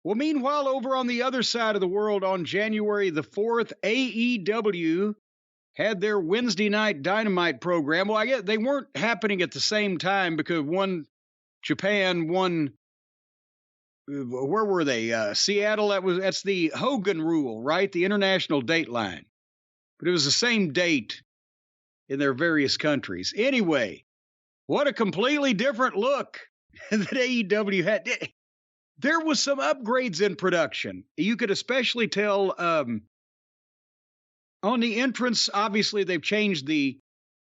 Well, meanwhile, over on the other side of the world on January the 4th, AEW had their Wednesday night Dynamite program. Well, I guess they weren't happening at the same time because one Japan, one where were they? Seattle. That's the Hogan rule, right? The international date line. But it was the same date in their various countries. Anyway, what a completely different look that AEW had. There was some upgrades in production. You could especially tell on the entrance. Obviously, they've changed the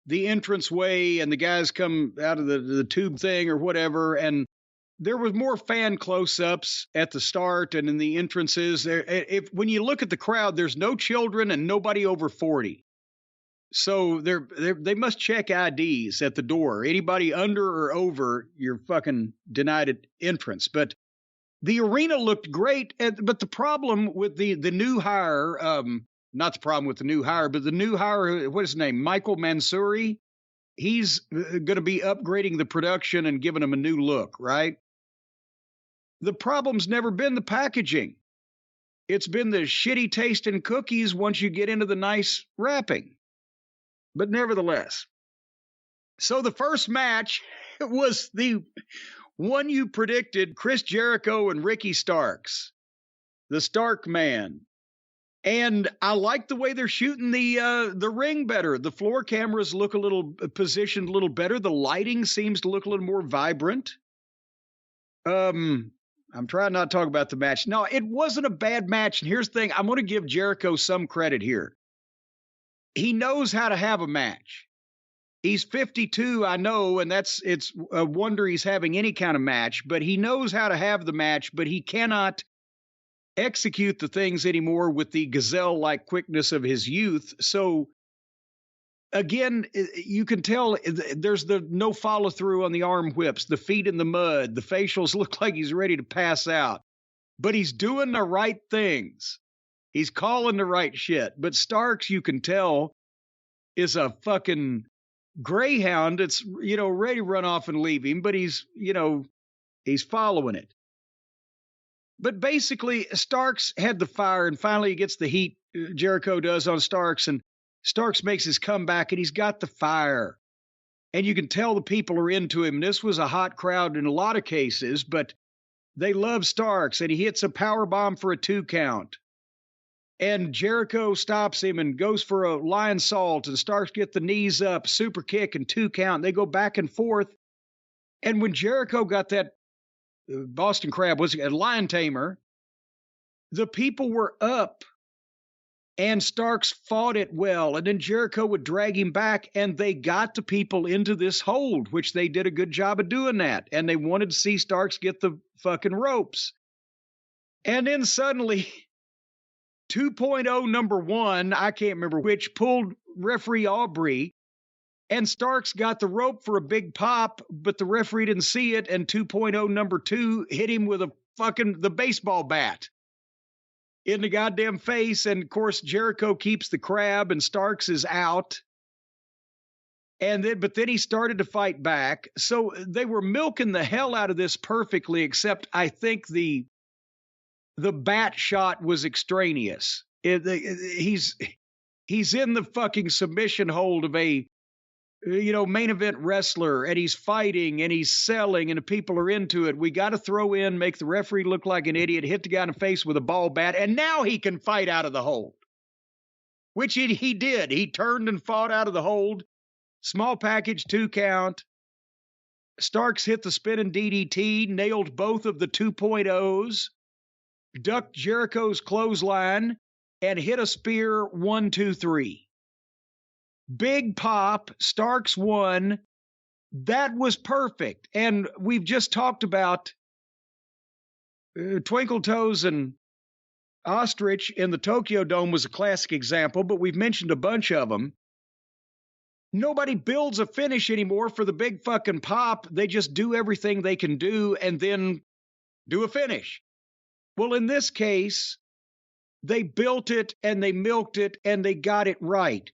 entrance way, and the guys come out of the tube thing or whatever. And there was more fan close-ups at the start and in the entrances. When you look at the crowd, there's no children and nobody over 40. So they must check IDs at the door. Anybody under or over, you're fucking denied an entrance. But the arena looked great. But the problem with the new hire, not the problem with the new hire, but the new hire, what is his name? Michael Mansouri. He's going to be upgrading the production and giving them a new look, right? The problem's never been the packaging. It's been the shitty tasting cookies once you get into the nice wrapping. But nevertheless. So the first match was the one you predicted, Chris Jericho and Ricky Starks, the Stark Man. And I like the way they're shooting the ring better. The floor cameras look a little positioned a little better. The lighting seems to look a little more vibrant. I'm trying not to talk about the match. No, it wasn't a bad match. And here's the thing. I'm going to give Jericho some credit here. He knows how to have a match. He's 52, I know, and it's a wonder he's having any kind of match, but he knows how to have the match, but he cannot execute the things anymore with the gazelle-like quickness of his youth. So again, you can tell there's no follow-through on the arm whips, the feet in the mud, the facials look like he's ready to pass out. But he's doing the right things. He's calling the right shit. But Starks, you can tell, is a fucking greyhound. It's, ready to run off and leave him, but he's following it. But basically, Starks had the fire, and finally he gets the heat, Jericho does, on Starks, and Starks makes his comeback, and he's got the fire. And you can tell the people are into him. This was a hot crowd in a lot of cases, but they love Starks, and he hits a power bomb for a 2 count. And Jericho stops him and goes for a lion salt, and Starks get the knees up, super kick, and 2 count. They go back and forth. And when Jericho got that Boston Crab, was a lion tamer, the people were up. And Starks fought it well, and then Jericho would drag him back, and they got the people into this hold, which they did a good job of doing that. And they wanted to see Starks get the fucking ropes. And then suddenly, 2.0 number 1, I can't remember which, pulled referee Aubrey, and Starks got the rope for a big pop, but the referee didn't see it, and 2.0 number 2 hit him with the baseball bat in the goddamn face. And of course, Jericho keeps the crab and Starks is out. But then he started to fight back. So they were milking the hell out of this perfectly, except I think the bat shot was extraneous. He's in the fucking submission hold of a main event wrestler, and he's fighting and he's selling and the people are into it. We got to throw in, make the referee look like an idiot, hit the guy in the face with a ball bat, and now he can fight out of the hold, which he did. He turned and fought out of the hold. Small package, 2 count. Starks hit the spinning DDT, nailed both of the 2.0s, ducked Jericho's clothesline, and hit a spear, 1, 2, 3. Big pop, Starks won. That was perfect. And we've just talked about Twinkle Toes and Ostrich in the Tokyo Dome was a classic example, but we've mentioned a bunch of them. Nobody builds a finish anymore for the big fucking pop. They just do everything they can do and then do a finish. Well, in this case, they built it and they milked it and they got it right.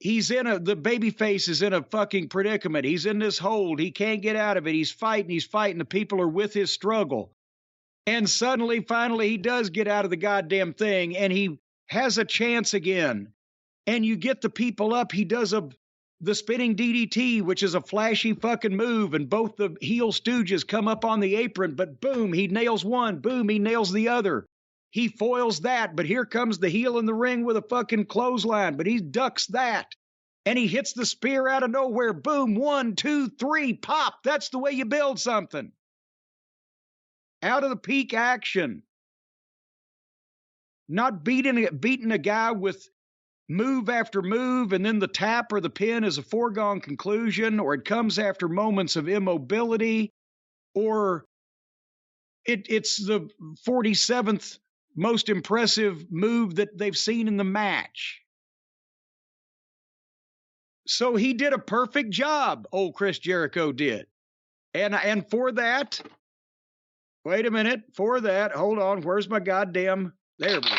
The babyface is in a fucking predicament. He's in this hold. He can't get out of it. He's fighting. The people are with his struggle. And suddenly, finally, he does get out of the goddamn thing, and he has a chance again. And you get the people up. He does the spinning DDT, which is a flashy fucking move, and both the heel stooges come up on the apron, but boom, he nails one. Boom, he nails the other. He foils that, but here comes the heel in the ring with a fucking clothesline, but he ducks that. And he hits the spear out of nowhere. Boom, 1, 2, 3, pop. That's the way you build something. Out of the peak action. Not beating a guy with move after move, and then the tap or the pin is a foregone conclusion, or it comes after moments of immobility, or it's the 47th most impressive move that they've seen in the match. So he did a perfect job, old Chris Jericho did. And for that, wait a minute, for that, hold on, where's my goddamn, there we go.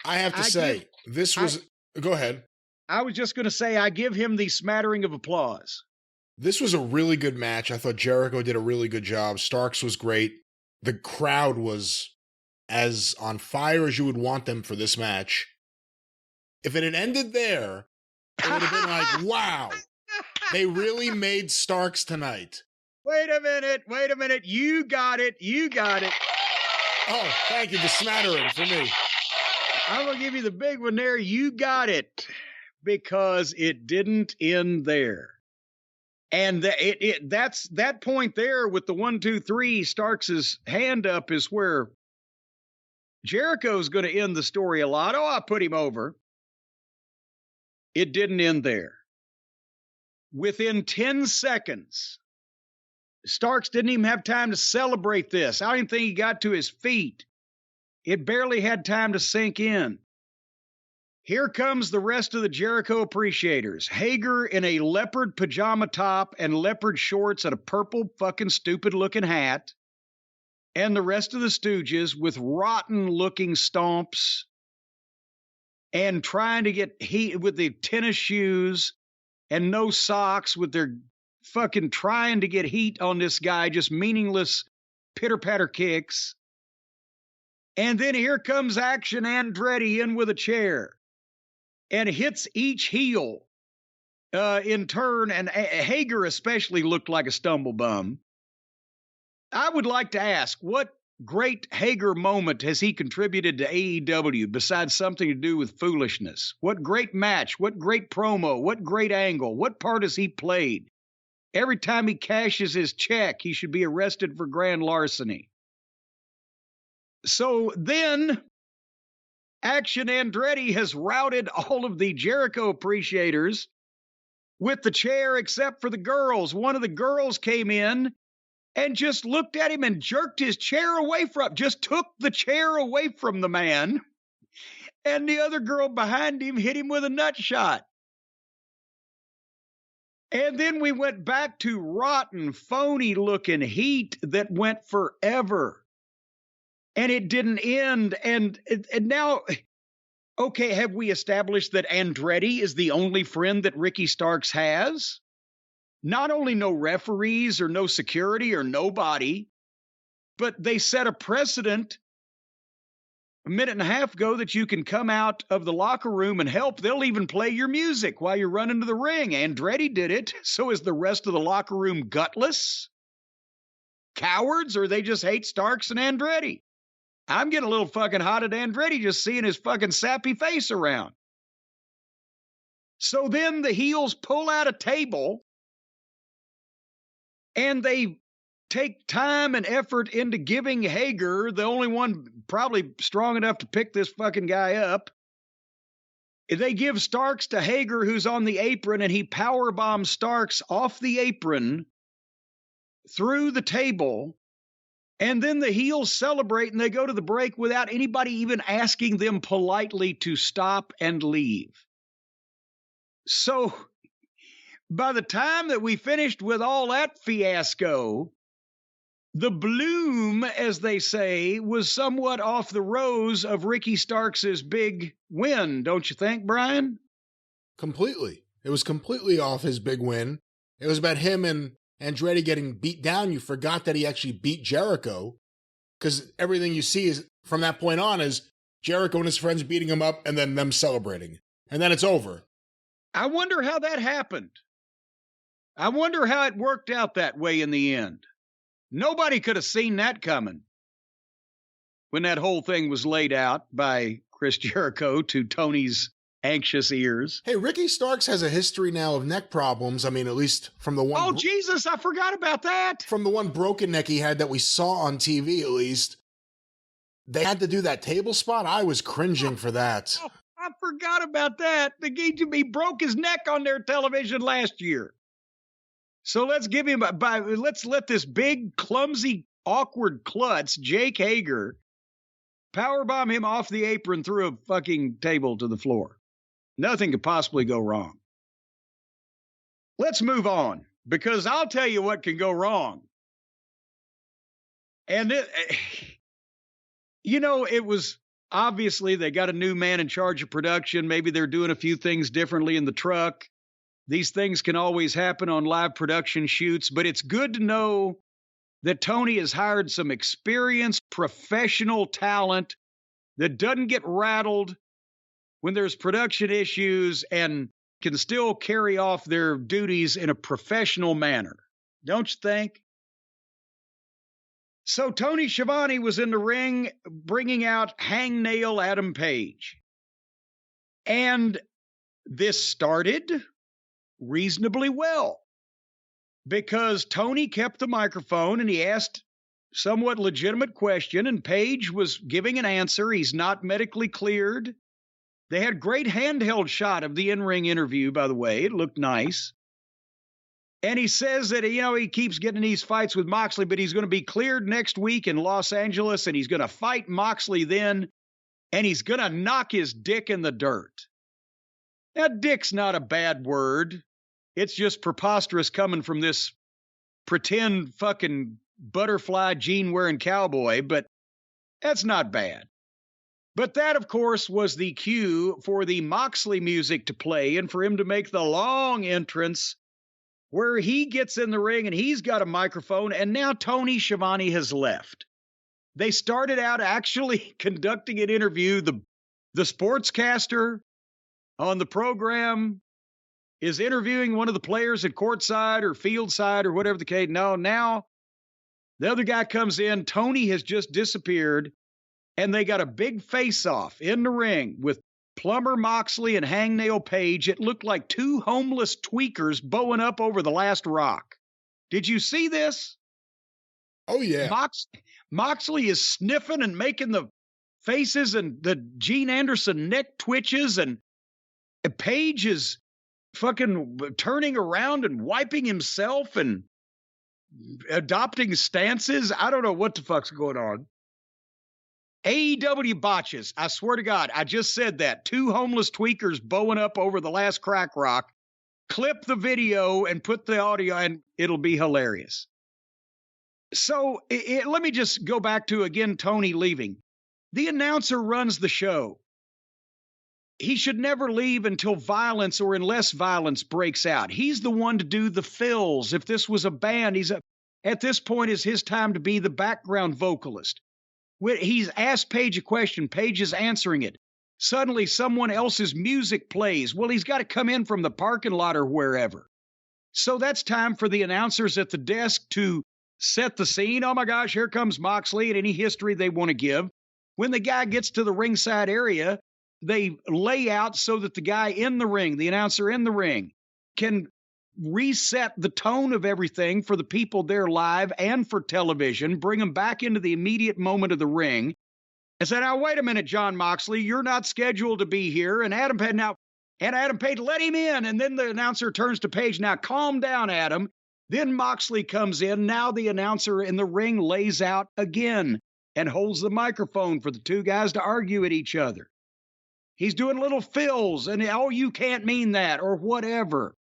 I have to say, go ahead. I was just going to say, I give him the smattering of applause. This was a really good match. I thought Jericho did a really good job. Starks was great. The crowd was as on fire as you would want them for this match. If it had ended there, it would have been like, wow, they really made Starks tonight. Wait a minute. You got it. Oh, thank you. The smattering for me. I'm going to give you the big one there. You got it. Because it didn't end there. And that's that point there with the 1, 2, 3, Starks' hand up is where Jericho's going to end the story a lot. Oh, I put him over. It didn't end there. Within 10 seconds, Starks didn't even have time to celebrate this. I don't even think he got to his feet. It barely had time to sink in. Here comes the rest of the Jericho appreciators. Hager in a leopard pajama top and leopard shorts and a purple fucking stupid looking hat. And the rest of the Stooges with rotten looking stomps and trying to get heat with the tennis shoes and no socks with their fucking trying to get heat on this guy, just meaningless pitter-patter kicks. And then here comes Action Andretti in with a chair and hits each heel in turn, and Hager especially looked like a stumblebum. I would like to ask, what great Hager moment has he contributed to AEW besides something to do with foolishness? What great match, what great promo, what great angle, what part has he played? Every time he cashes his check, he should be arrested for grand larceny. So then, Action Andretti has routed all of the Jericho appreciators with the chair except for the girls. One of the girls came in and just looked at him and jerked his chair away from, just took the chair away from the man. And the other girl behind him hit him with a nut shot. And then we went back to rotten, phony-looking heat that went forever. And it didn't end. And now, okay, have we established that Andretti is the only friend that Ricky Starks has? Not only no referees or no security or nobody, but they set a precedent a minute and a half ago that you can come out of the locker room and help. They'll even play your music while you're running to the ring. Andretti did it. So is the rest of the locker room gutless? Cowards, or they just hate Starks and Andretti? I'm getting a little fucking hot at Andretti just seeing his fucking sappy face around. So then the heels pull out a table and they take time and effort into giving Hager, the only one probably strong enough to pick this fucking guy up. They give Starks to Hager, who's on the apron, and he powerbombs Starks off the apron through the table. And then the heels celebrate and they go to the break without anybody even asking them politely to stop and leave. So by the time that we finished with all that fiasco, the bloom, as they say, was somewhat off the rose of Ricky Starks' big win, don't you think, Brian? Completely. It was completely off his big win. It was about him and Andretti getting beat down, you forgot that he actually beat Jericho, because everything you see is from that point on is Jericho and his friends beating him up and then them celebrating. And then it's over. I wonder how that happened. I wonder how it worked out that way in the end. Nobody could have seen that coming when that whole thing was laid out by Chris Jericho to Tony's anxious ears. Hey, Ricky Starks has a history now of neck problems. I mean, at least from the one... Oh, Jesus, I forgot about that. From the one broken neck he had that we saw on TV, at least. They had to do that table spot. I was cringing for that. Oh, I forgot about that. He broke his neck on their television last year. So let's give him let's let this big, clumsy, awkward klutz, Jake Hager, powerbomb him off the apron through a fucking table to the floor. Nothing could possibly go wrong. Let's move on, because I'll tell you what can go wrong. And it was obviously they got a new man in charge of production. Maybe they're doing a few things differently in the truck. These things can always happen on live production shoots, but it's good to know that Tony has hired some experienced professional talent that doesn't get rattled when there's production issues and can still carry off their duties in a professional manner. Don't you think? So Tony Schiavone was in the ring bringing out hangnail Adam Page. And this started reasonably well, because Tony kept the microphone and he asked somewhat legitimate question, and Page was giving an answer. He's not medically cleared. They had great handheld shot of the in-ring interview, by the way. It looked nice. And he says that, he keeps getting these fights with Moxley, but he's going to be cleared next week in Los Angeles, and he's going to fight Moxley then, and he's going to knock his dick in the dirt. Now, dick's not a bad word. It's just preposterous coming from this pretend fucking butterfly jean-wearing cowboy, but that's not bad. But that, of course, was the cue for the Moxley music to play and for him to make the long entrance where he gets in the ring and he's got a microphone, and now Tony Schiavone has left. They started out actually conducting an interview. The sportscaster on the program is interviewing one of the players at courtside or field side or whatever the case. No, now the other guy comes in. Tony has just disappeared, and they got a big face-off in the ring with Plumber Moxley and Hangnail Page. It looked like two homeless tweakers bowing up over the last rock. Did you see this? Oh, yeah. Moxley is sniffing and making the faces and the Gene Anderson neck twitches, and Page is fucking turning around and wiping himself and adopting stances. I don't know what the fuck's going on. AEW botches. I swear to God, I just said that. Two homeless tweakers bowing up over the last crack rock. Clip the video and put the audio, and it'll be hilarious. So let me just go back to, again, Tony leaving. The announcer runs the show. He should never leave until violence or unless violence breaks out. He's the one to do the fills. If this was a band, at this point is his time to be the background vocalist. He's asked Page a question. Page is answering it. Suddenly, someone else's music plays. Well, he's got to come in from the parking lot or wherever. So that's time for the announcers at the desk to set the scene. Oh, my gosh, here comes Moxley, and any history they want to give. When the guy gets to the ringside area, they lay out so that the guy in the ring, the announcer in the ring, can reset the tone of everything for the people there live and for television, bring them back into the immediate moment of the ring, and say, now, wait a minute, John Moxley, you're not scheduled to be here. And Adam Page, let him in. And then the announcer turns to Page, now, calm down, Adam. Then Moxley comes in. Now the announcer in the ring lays out again and holds the microphone for the two guys to argue at each other. He's doing little fills and, oh, you can't mean that, or whatever.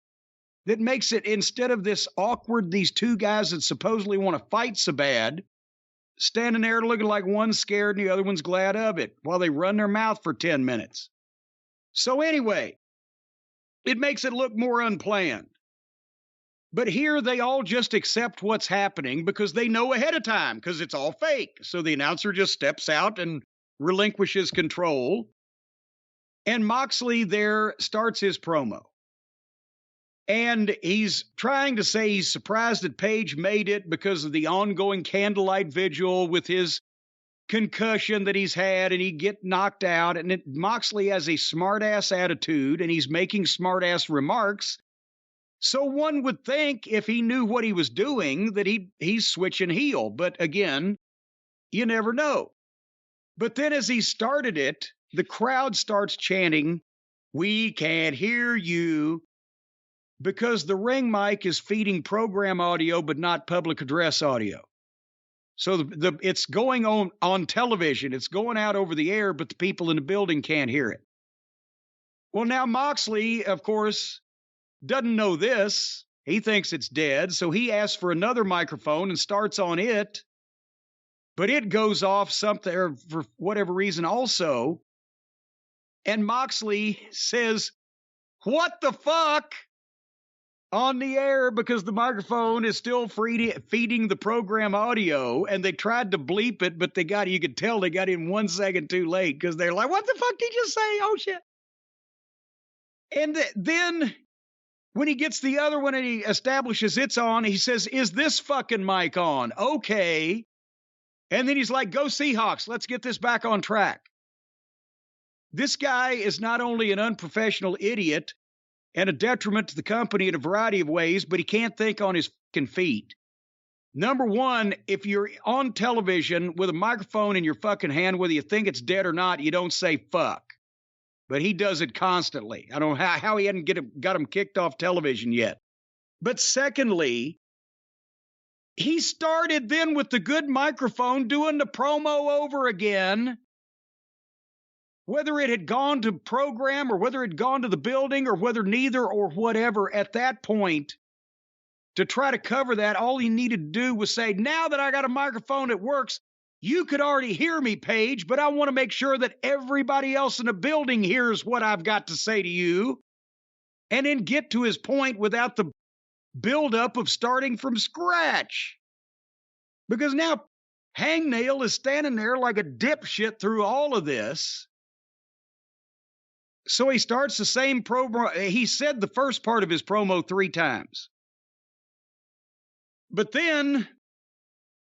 That makes it, instead of this awkward, these two guys that supposedly want to fight so bad, standing there looking like one's scared and the other one's glad of it while they run their mouth for 10 minutes. So anyway, it makes it look more unplanned. But here they all just accept what's happening because they know ahead of time because it's all fake. So the announcer just steps out and relinquishes control. And Moxley there starts his promo. And he's trying to say he's surprised that Page made it because of the ongoing candlelight vigil with his concussion that he's had, and he get knocked out. And Moxley has a smart-ass attitude, and he's making smart-ass remarks. So one would think if he knew what he was doing that he's switching heel. But again, you never know. But then as he started it, the crowd starts chanting, "We can't hear you," because the ring mic is feeding program audio but not public address audio. So it's going on television. It's going out over the air, but the people in the building can't hear it. Well, now Moxley, of course, doesn't know this. He thinks it's dead, so he asks for another microphone and starts on it. But it goes off something, or for whatever reason also. And Moxley says, "What the fuck?" on the air because the microphone is still feeding the program audio, and they tried to bleep it, but you could tell they got in 1 second too late because they're like, "What the fuck did you say? Oh, shit." And then when he gets the other one and he establishes it's on, he says, "Is this fucking mic on?" Okay. And then he's like, "Go Seahawks. Let's get this back on track." This guy is not only an unprofessional idiot and a detriment to the company in a variety of ways, but he can't think on his fucking feet. Number one, if you're on television with a microphone in your fucking hand, whether you think it's dead or not, you don't say fuck. But he does it constantly. I don't know how he hadn't got him kicked off television yet. But secondly, he started then with the good microphone doing the promo over again. Whether it had gone to program or whether it had gone to the building or whether neither or whatever, at that point, to try to cover that, all he needed to do was say, "Now that I got a microphone that works, you could already hear me, Page, but I want to make sure that everybody else in the building hears what I've got to say to you." And then get to his point without the buildup of starting from scratch. Because now Hangnail is standing there like a dipshit through all of this. So he starts the same promo. He said the first part of his promo 3 times. But then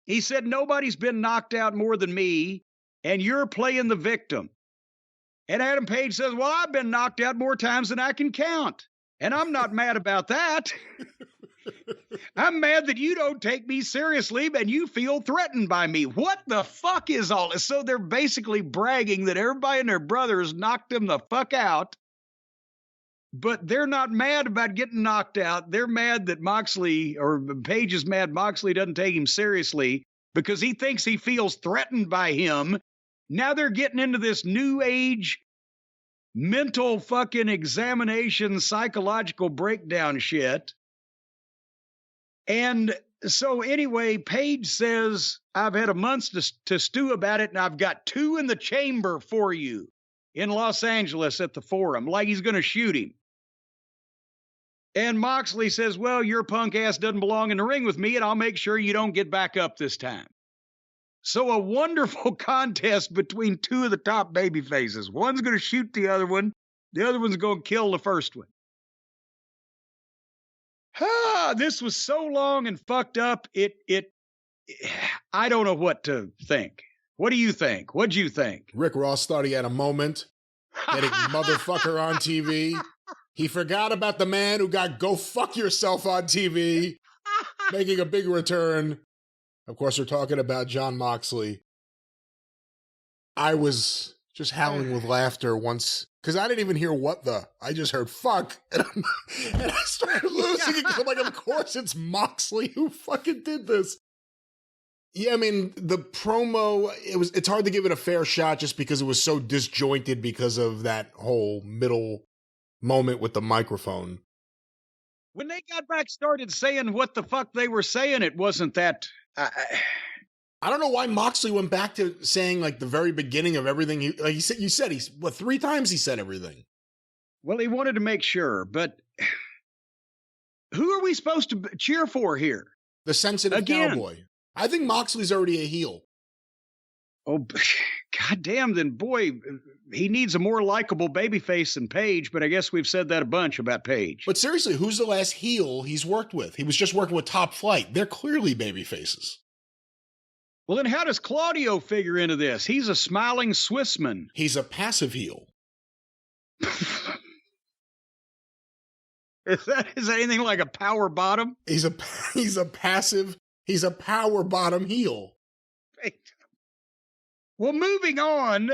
he said, "Nobody's been knocked out more than me, and you're playing the victim." And Adam Page says, "Well, I've been knocked out more times than I can count. And I'm not mad about that. I'm mad that you don't take me seriously and you feel threatened by me." What the fuck is all this? So they're basically bragging that everybody and their brothers knocked them the fuck out. But they're not mad about getting knocked out. They're mad that Page is mad Moxley doesn't take him seriously because he thinks he feels threatened by him. Now they're getting into this new age mental fucking examination, psychological breakdown shit. And so anyway, Page says, "I've had a month to stew about it, and I've got 2 in the chamber for you in Los Angeles at the Forum," like he's going to shoot him. And Moxley says, "Well, your punk ass doesn't belong in the ring with me, and I'll make sure you don't get back up this time." So a wonderful contest between 2 of the top baby faces. One's going to shoot the other one. The other one's going to kill the first one. This was so long and fucked up. I don't know what to think. What do you think? What'd you think? Rick Ross thought he had a moment getting motherfucker on TV. He forgot about the man who got "go fuck yourself" on TV, making a big return. Of course, we're talking about Jon Moxley. I was just howling with laughter once, because I didn't even hear I just heard "fuck," and I started losing it. I'm like, of course it's Moxley who fucking did this. Yeah, I mean, the promo, it's hard to give it a fair shot just because it was so disjointed because of that whole middle moment with the microphone. When they got back started saying what the fuck they were saying, it wasn't that... I don't know why Moxley went back to saying like the very beginning of everything. You said 3 times he said everything. Well, he wanted to make sure, but Who are we supposed to cheer for here? The sensitive cowboy. I think Moxley's already a heel. Oh, goddamn, then boy, he needs a more likable babyface than Page, but I guess we've said that a bunch about Page. But seriously, who's the last heel he's worked with? He was just working with Top Flight. They're clearly babyfaces. Well, then how does Claudio figure into this? He's a smiling Swissman. He's a passive heel. Is that anything like a power bottom? He's a power bottom heel. Well, moving on.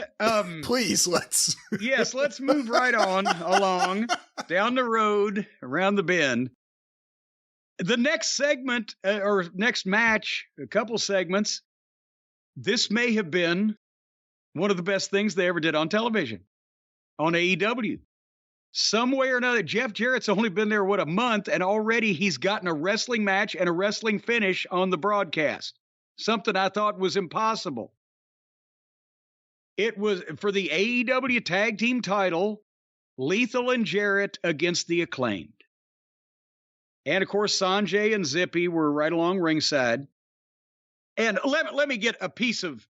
Please, let's. Yes, let's move right on along down the road around the bend. The next segment or next match, a couple segments. This may have been one of the best things they ever did on television, on AEW. Some way or another, Jeff Jarrett's only been there, a month, and already he's gotten a wrestling match and a wrestling finish on the broadcast. Something I thought was impossible. It was for the AEW Tag Team title, Lethal and Jarrett against the Acclaimed. And, of course, Sanjay and Zippy were right along ringside. And let me get a piece of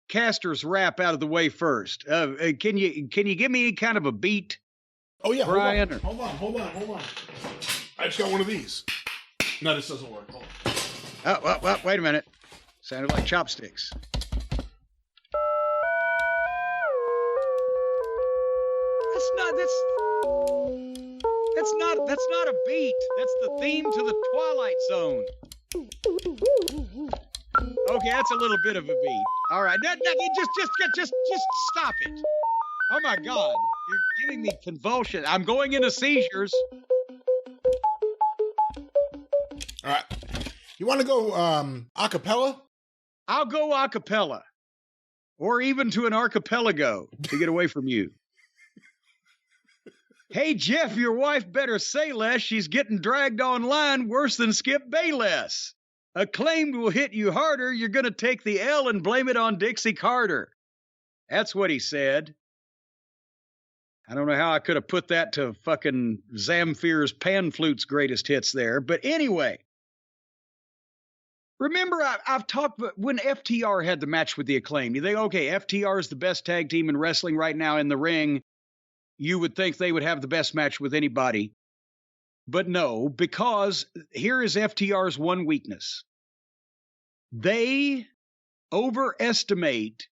Caster's rap out of the way first. Can you give me any kind of a beat? Oh, yeah. Brian, hold on. I just got one of these. No, this doesn't work. Hold on. Well, wait a minute. Sounded like chopsticks. That's not a beat. That's the theme to the Twilight Zone. Okay, that's a little bit of a beat. All right, just stop it. Oh my God, you're giving me convulsion. I'm going into seizures. All right, you want to go a cappella? I'll go a cappella, or even to an archipelago to get away from you. Hey, Jeff, your wife better say less. She's getting dragged online worse than Skip Bayless. Acclaimed will hit you harder. You're going to take the L and blame it on Dixie Carter. That's what he said. I don't know how I could have put that to fucking Zamfir's Pan Flute's greatest hits there. But anyway, remember I've talked when FTR had the match with the Acclaimed. You think, okay, FTR is the best tag team in wrestling right now in the ring. You would think they would have the best match with anybody. But no, because here is FTR's one weakness. They overestimate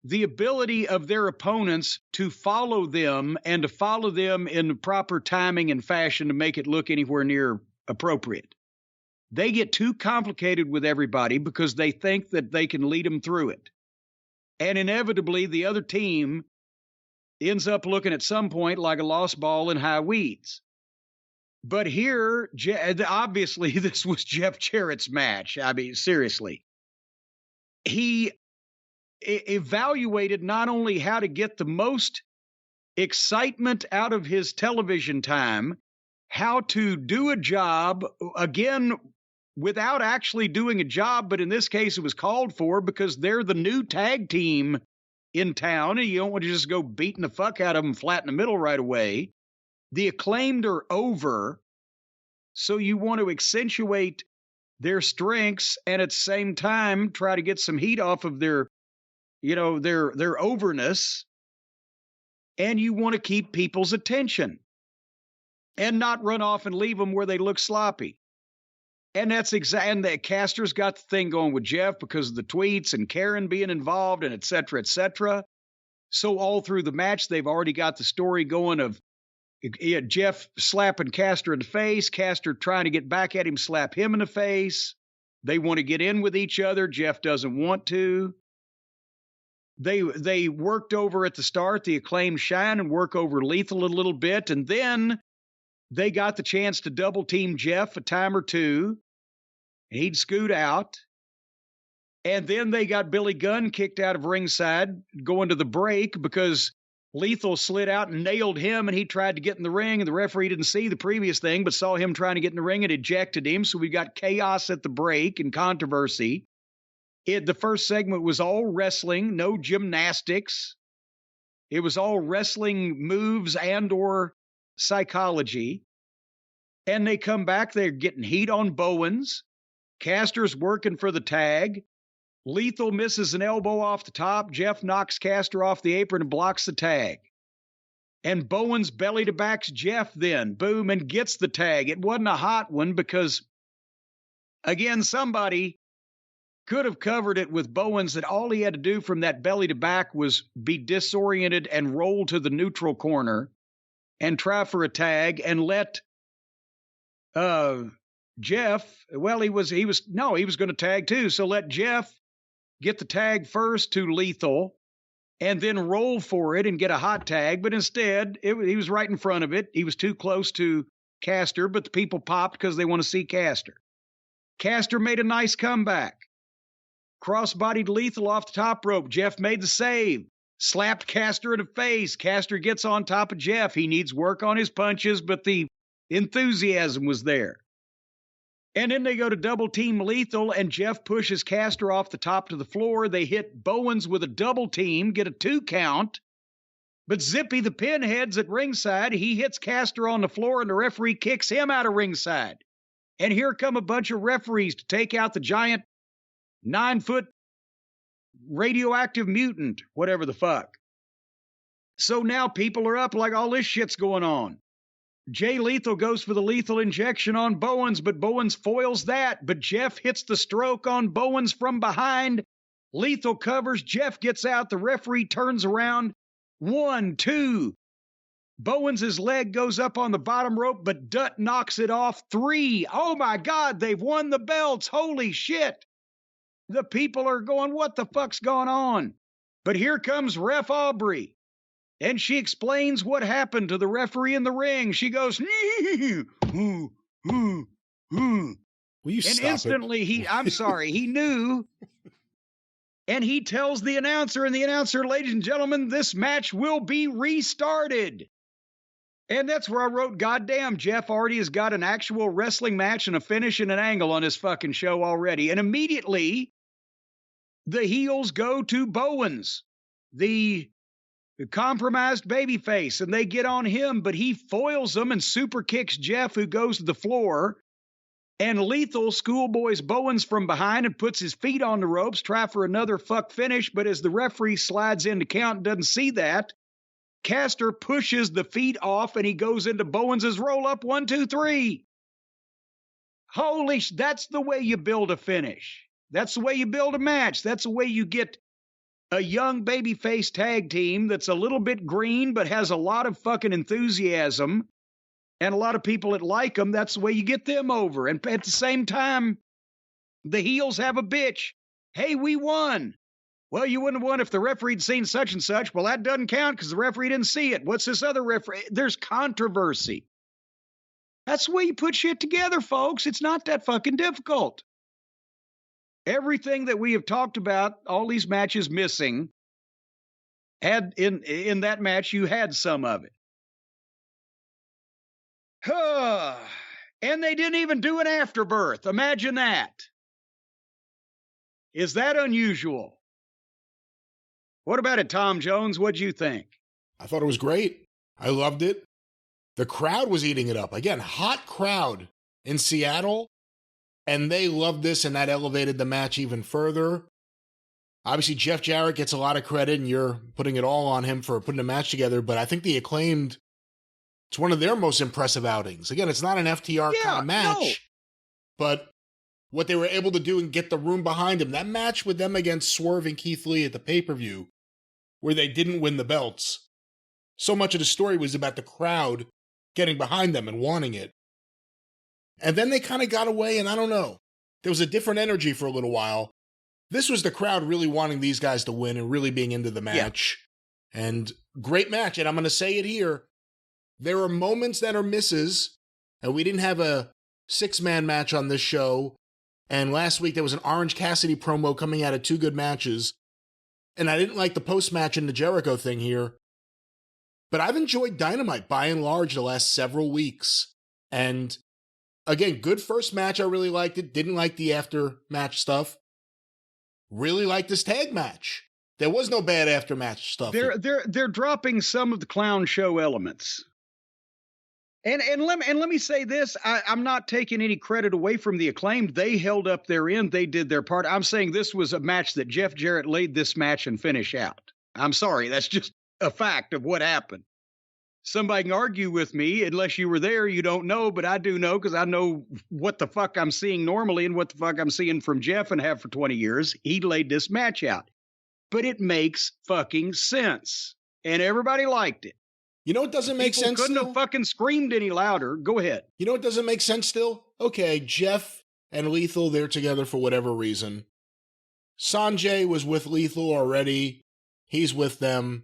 the ability of their opponents to follow them and to follow them in the proper timing and fashion to make it look anywhere near appropriate. They get too complicated with everybody because they think that they can lead them through it. And inevitably, the other team ends up looking at some point like a lost ball in high weeds. But here, obviously, this was Jeff Jarrett's match. I mean, seriously. He evaluated not only how to get the most excitement out of his television time, how to do a job, again, without actually doing a job, but in this case, it was called for because they're the new tag team in town, and you don't want to just go beating the fuck out of them flat in the middle right away. The Acclaimed are over, so you want to accentuate their strengths and at the same time try to get some heat off of their overness, and you want to keep people's attention and not run off and leave them where they look sloppy. And that's and the Caster's got the thing going with Jeff because of the tweets and Karen being involved and et cetera, et cetera. So all through the match, they've already got the story going of Jeff slapping Caster in the face, Caster trying to get back at him, slap him in the face. They want to get in with each other. Jeff doesn't want to. They worked over at the start, the Acclaimed shine and work over Lethal a little bit. And then they got the chance to double team Jeff a time or two. He'd scoot out. And then they got Billy Gunn kicked out of ringside going to the break because Lethal slid out and nailed him, and he tried to get in the ring, and the referee didn't see the previous thing but saw him trying to get in the ring and ejected him. So we got chaos at the break and controversy. The first segment was all wrestling, no gymnastics. It was all wrestling moves and or psychology. And they come back. They're getting heat on Bowens. Caster's working for the tag. Lethal misses an elbow off the top. Jeff knocks Caster off the apron and blocks the tag. And Bowens belly to backs Jeff then. Boom, and gets the tag. It wasn't a hot one because, again, somebody could have covered it with Bowens that all he had to do from that belly to back was be disoriented and roll to the neutral corner and try for a tag and let Jeff, well, he was going to tag too. So let Jeff get the tag first to Lethal and then roll for it and get a hot tag. But instead, he was right in front of it. He was too close to Caster, but the people popped because they want to see Caster. Caster made a nice comeback. Cross-bodied Lethal off the top rope. Jeff made the save. Slapped Caster in the face. Caster gets on top of Jeff. He needs work on his punches, but the enthusiasm was there. And then they go to double team Lethal, and Jeff pushes Caster off the top to the floor. They hit Bowens with a double team, get a 2 count. But Zippy, the pinhead's at ringside. He hits Caster on the floor, and the referee kicks him out of ringside. And here come a bunch of referees to take out the giant 9-foot radioactive mutant, whatever the fuck. So now people are up like all this shit's going on. Jay Lethal goes for the lethal injection on Bowens, but Bowens foils that. But Jeff hits the stroke on Bowens from behind. Lethal covers. Jeff gets out. The referee turns around. 1, 2. Bowens' leg goes up on the bottom rope, but Dutt knocks it off. 3. Oh my God, they've won the belts. Holy shit. The people are going, what the fuck's going on? But here comes Ref Aubrey. And she explains what happened to the referee in the ring. She goes, Will you and stop instantly he knew. And he tells the announcer, ladies and gentlemen, this match will be restarted. And that's where I wrote, goddamn, Jeff already has got an actual wrestling match and a finish and an angle on his fucking show already. And immediately, the heels go to Bowens, the compromised babyface, and they get on him, but he foils them and super kicks Jeff, who goes to the floor. And Lethal schoolboys Bowens from behind and puts his feet on the ropes, try for another fuck finish, but as the referee slides in to count and doesn't see that, Caster pushes the feet off and he goes into Bowens' roll-up 1, 2, 3. That's the way you build a finish. That's the way you build a match. That's the way you get a young babyface tag team that's a little bit green but has a lot of fucking enthusiasm and a lot of people that like them. That's the way you get them over. And at the same time, the heels have a bitch. Hey, we won. Well, you wouldn't have won if the referee'd seen such and such. Well, that doesn't count because the referee didn't see it. What's this other referee? There's controversy. That's the way you put shit together, folks. It's not that fucking difficult. Everything that we have talked about, all these matches missing, had in that match, you had some of it. And they didn't even do an afterbirth. Imagine that. Is that unusual? What about it, Tom Jones? What'd you think? I thought it was great. I loved it. The crowd was eating it up. Again, hot crowd in Seattle. And they loved this, and that elevated the match even further. Obviously, Jeff Jarrett gets a lot of credit, and you're putting it all on him for putting the match together. But I think the Acclaimed, it's one of their most impressive outings. Again, it's not an FTR kind of match, but what they were able to do and get the room behind them. That match with them against Swerve and Keith Lee at the pay-per-view, where they didn't win the belts. So much of the story was about the crowd getting behind them and wanting it. And then they kind of got away, and I don't know. There was a different energy for a little while. This was the crowd really wanting these guys to win and really being into the match. Yeah. And great match. And I'm going to say it here. There are moments that are misses, and we didn't have a 6-man match on this show. And last week there was an Orange Cassidy promo coming out of 2 good matches. And I didn't like the post-match in the Jericho thing here. But I've enjoyed Dynamite by and large the last several weeks. And again, good first match. I really liked it. Didn't like the after-match stuff. Really liked this tag match. There was no bad after-match stuff. They're dropping some of the clown show elements. And let me say this. I'm not taking any credit away from the Acclaimed. They held up their end. They did their part. I'm saying this was a match that Jeff Jarrett laid this match and finish out. I'm sorry. That's just a fact of what happened. Somebody can argue with me. Unless you were there, you don't know. But I do know, because I know what the fuck I'm seeing normally and what the fuck I'm seeing from Jeff and have for 20 years. He laid this match out. But it makes fucking sense. And everybody liked it. You know what doesn't make sense? Couldn't have fucking screamed any louder. Go ahead. You know what doesn't make sense still? Okay, Jeff and Lethal, they're together for whatever reason. Sanjay was with Lethal already. He's with them.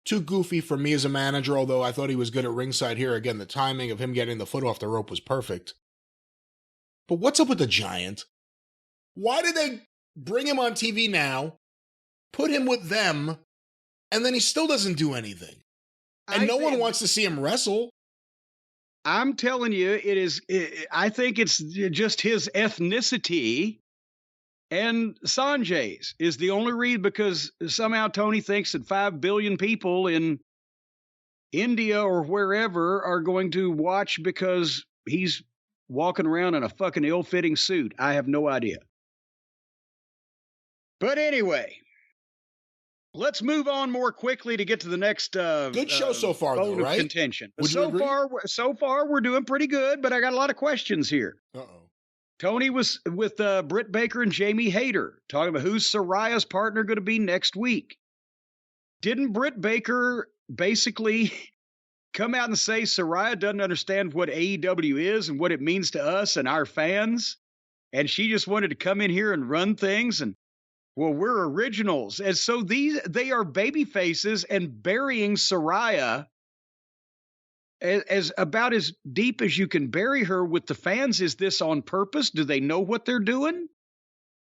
Too goofy for me as a manager, although I thought he was good at ringside here. Again, the timing of him getting the foot off the rope was perfect. But what's up with the Giant? Why did they bring him on TV now, put him with them, and then he still doesn't do anything? And no one wants to see him wrestle. I'm telling you, I think it's just his ethnicity, and Sanjay's is the only reason, because somehow Tony thinks that 5 billion people in India or wherever are going to watch because he's walking around in a fucking ill-fitting suit. I have no idea. But anyway, let's move on more quickly to get to the next good show so far, though, right? Contention. So far we're doing pretty good, but I got a lot of questions here. Uh-oh. Tony was with Britt Baker and Jamie Hayter talking about who's Soraya's partner going to be next week. Didn't Britt Baker basically come out and say Saraya doesn't understand what AEW is and what it means to us and our fans, and she just wanted to come in here and run things, and well, we're originals. And so they are baby faces and burying Saraya as about as deep as you can bury her with the fans. Is this on purpose? Do they know what they're doing?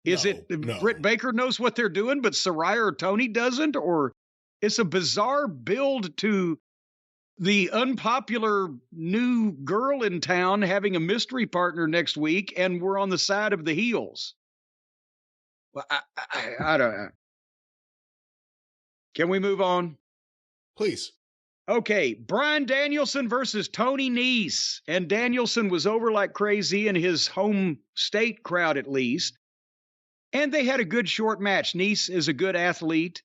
No. Britt Baker knows what they're doing, but Saraya or Tony doesn't? Or it's a bizarre build to the unpopular new girl in town having a mystery partner next week, and we're on the side of the heels. Well, I don't know. Can we move on? Please. Okay, Bryan Danielson versus Tony Nese. And Danielson was over like crazy in his home state crowd, at least. And they had a good short match. Nese is a good athlete.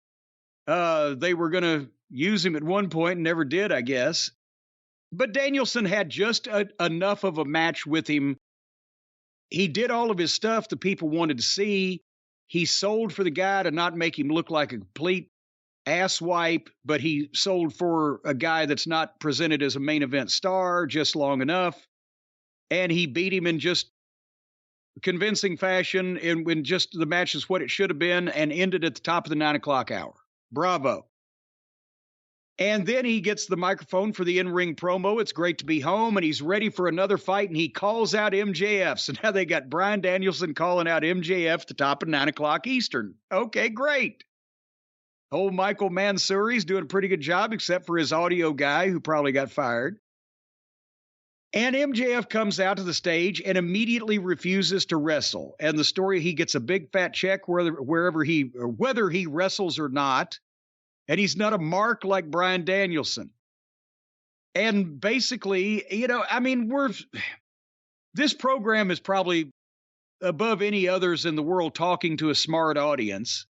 They were going to use him at one point and never did, I guess. But Danielson had just enough of a match with him. He did all of his stuff the people wanted to see. He sold for the guy to not make him look like a complete asswipe, but he sold for a guy that's not presented as a main event star just long enough. And he beat him in just convincing fashion, and when just the match is what it should have been, and ended at the top of the 9 o'clock hour. Bravo. And then he gets the microphone for the in-ring promo. It's great to be home, and he's ready for another fight, and he calls out MJF. So now they got Bryan Danielson calling out MJF at the top of 9 o'clock Eastern. Okay, great. Old Michael Mansouri's doing a pretty good job, except for his audio guy, who probably got fired. And MJF comes out to the stage and immediately refuses to wrestle. And the story, he gets a big fat check whether he wrestles or not. And he's not a mark like Bryan Danielson. And basically, this program is probably above any others in the world talking to a smart audience.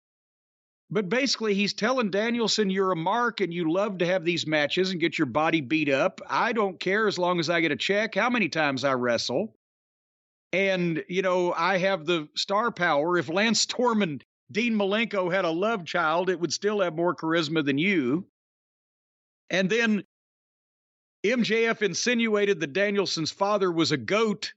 But basically, he's telling Danielson, you're a mark and you love to have these matches and get your body beat up. I don't care as long as I get a check how many times I wrestle. And, I have the star power. If Lance Storm and Dean Malenko had a love child, it would still have more charisma than you. And then MJF insinuated that Danielson's father was a goat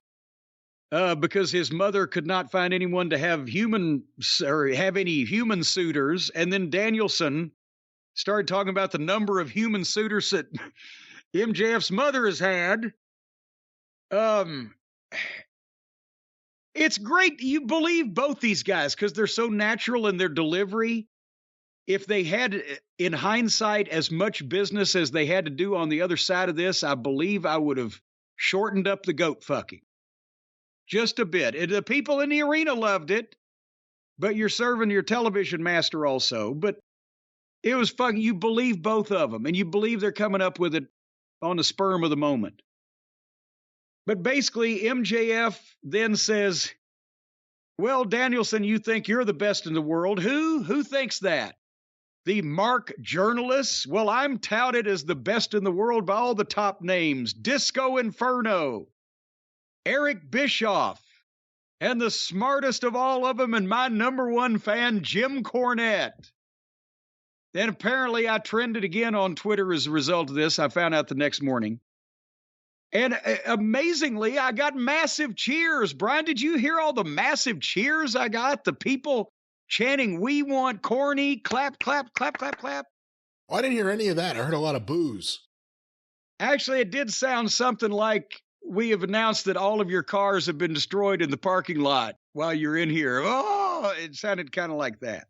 because his mother could not find anyone to have any human suitors. And then Danielson started talking about the number of human suitors that MJF's mother has had. It's great. You believe both these guys because they're so natural in their delivery. If they had, in hindsight, as much business as they had to do on the other side of this, I believe I would have shortened up the goat fucking. Just a bit. And the people in the arena loved it, but you're serving your television master also. But it was fucking, you believe both of them, and you believe they're coming up with it on the spur of the moment. But basically, MJF then says, well, Danielson, you think you're the best in the world. Who thinks that? The Mark journalists? Well, I'm touted as the best in the world by all the top names. Disco Inferno, Eric Bischoff, and the smartest of all of them, and my number one fan, Jim Cornette. And apparently I trended again on Twitter as a result of this. I found out the next morning. And amazingly, I got massive cheers. Brian, did you hear all the massive cheers I got? The people chanting, "We want Corny," clap, clap, clap, clap, clap. Oh, I didn't hear any of that. I heard a lot of boos. Actually, it did sound something like, "We have announced that all of your cars have been destroyed in the parking lot while you're in here." Oh, it sounded kind of like that.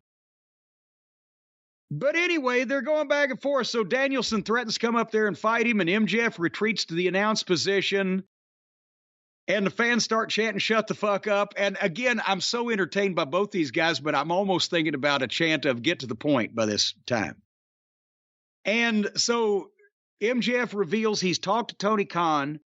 But anyway, they're going back and forth. So Danielson threatens to come up there and fight him, and MJF retreats to the announce position. And the fans start chanting, "Shut the fuck up." And again, I'm so entertained by both these guys, but I'm almost thinking about a chant of "Get to the point" by this time. And so MJF reveals he's talked to Tony Khan,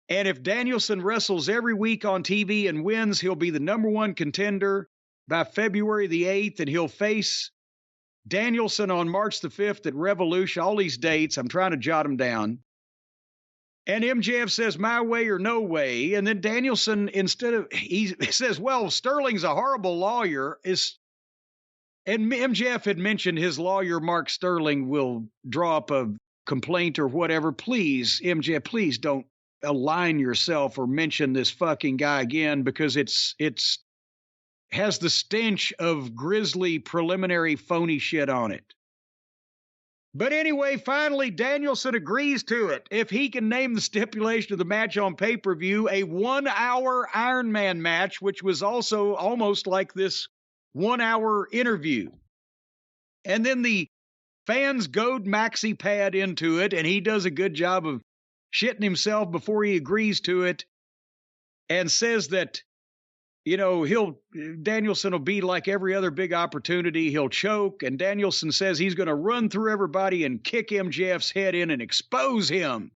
and if Danielson wrestles every week on TV and wins, he'll be the number one contender by February the 8th, and he'll face Danielson on March the 5th at Revolution. All these dates, I'm trying to jot them down. And MJF says, "My way or no way." And then Danielson, he says, "Well, Sterling's a horrible lawyer." And MJF had mentioned his lawyer, Mark Sterling, will draw up a complaint or whatever. Please, MJF, please don't align yourself or mention this fucking guy again, because it's has the stench of grisly preliminary phony shit on it. But anyway, finally, Danielson agrees to it. If he can name the stipulation of the match on pay-per-view, a 1-hour Iron Man match, which was also almost like this 1-hour interview. And then the fans goad Maxi Pad into it, and he does a good job of shitting himself before he agrees to it, and says that, you know, Danielson will be like every other big opportunity. He'll choke, and Danielson says he's going to run through everybody and kick MJF's head in and expose him.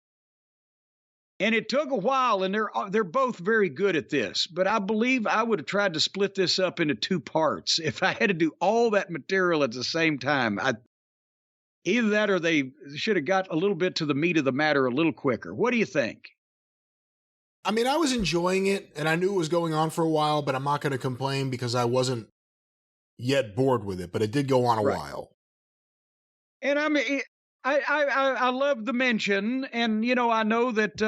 And it took a while, and they're both very good at this. But I believe I would have tried to split this up into 2 parts if I had to do all that material at the same time. Either that or they should have got a little bit to the meat of the matter a little quicker. What do you think? I mean, I was enjoying it, and I knew it was going on for a while, but I'm not going to complain because I wasn't yet bored with it, but it did go on a while. And I mean, I love the mention, and, you know, I know that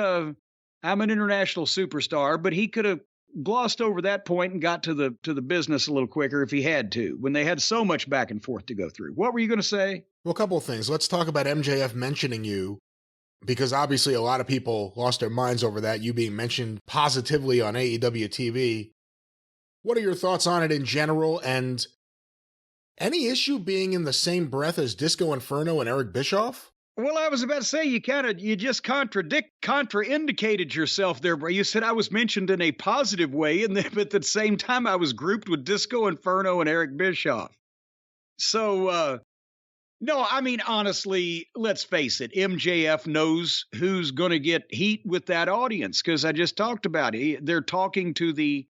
I'm an international superstar, but he could have glossed over that point and got to the business a little quicker if he had to, when they had so much back and forth to go through. What were you going to say? Well, a couple of things. Let's talk about MJF mentioning you, because obviously a lot of people lost their minds over that, you being mentioned positively on AEW TV. What are your thoughts on it in general, and any issue being in the same breath as Disco Inferno and Eric Bischoff? Well, I was about to say, you just contraindicated yourself there, bro. You said I was mentioned in a positive way, but at the same time I was grouped with Disco Inferno and Eric Bischoff. So, no, I mean, honestly, let's face it. MJF knows who's going to get heat with that audience, because I just talked about it. They're talking to the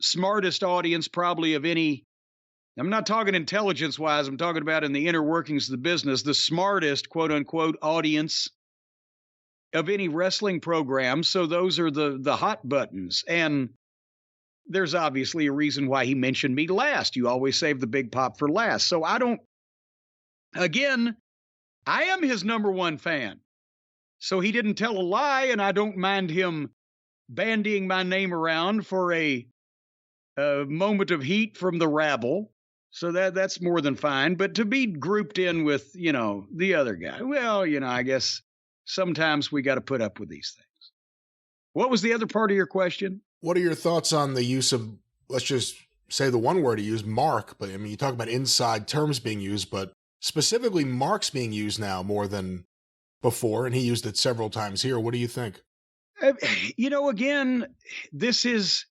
smartest audience probably of any. I'm not talking intelligence-wise. I'm talking about in the inner workings of the business, the smartest, quote-unquote, audience of any wrestling program. So those are the hot buttons. And there's obviously a reason why he mentioned me last. You always save the big pop for last. So Again, I am his number one fan. So he didn't tell a lie, and I don't mind him bandying my name around for a moment of heat from the rabble. So that's more than fine. But to be grouped in with, you know, the other guy, well, you know, I guess sometimes we got to put up with these things. What was the other part of your question? What are your thoughts on the use of, let's just say the one word he used, mark, but I mean, you talk about inside terms being used, but specifically marks being used now more than before, and he used it several times here. What do you think? You know, again, it's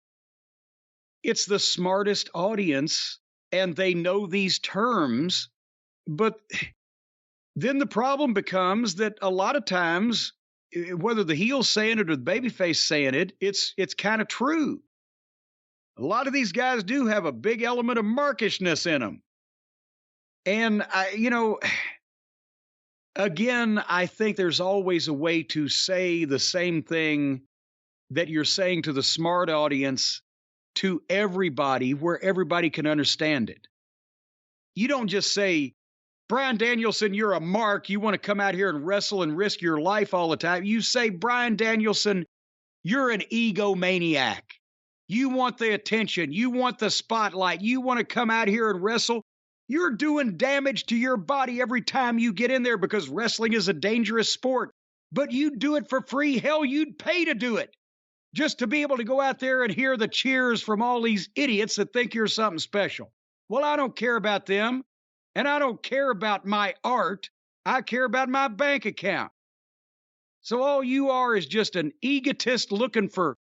the smartest audience, and they know these terms, but then the problem becomes that a lot of times whether the heel's saying it or the babyface saying it, it's kind of true. A lot of these guys do have a big element of markishness in them. And, again, I think there's always a way to say the same thing that you're saying to the smart audience to everybody where everybody can understand it. You don't just say, Bryan Danielson, you're a mark. You want to come out here and wrestle and risk your life all the time. You say, Bryan Danielson, you're an egomaniac. You want the attention. You want the spotlight. You want to come out here and wrestle. You're doing damage to your body every time you get in there because wrestling is a dangerous sport. But you do it for free. Hell, you'd pay to do it just to be able to go out there and hear the cheers from all these idiots that think you're something special. Well, I don't care about them, and I don't care about my art. I care about my bank account. So all you are is just an egotist looking for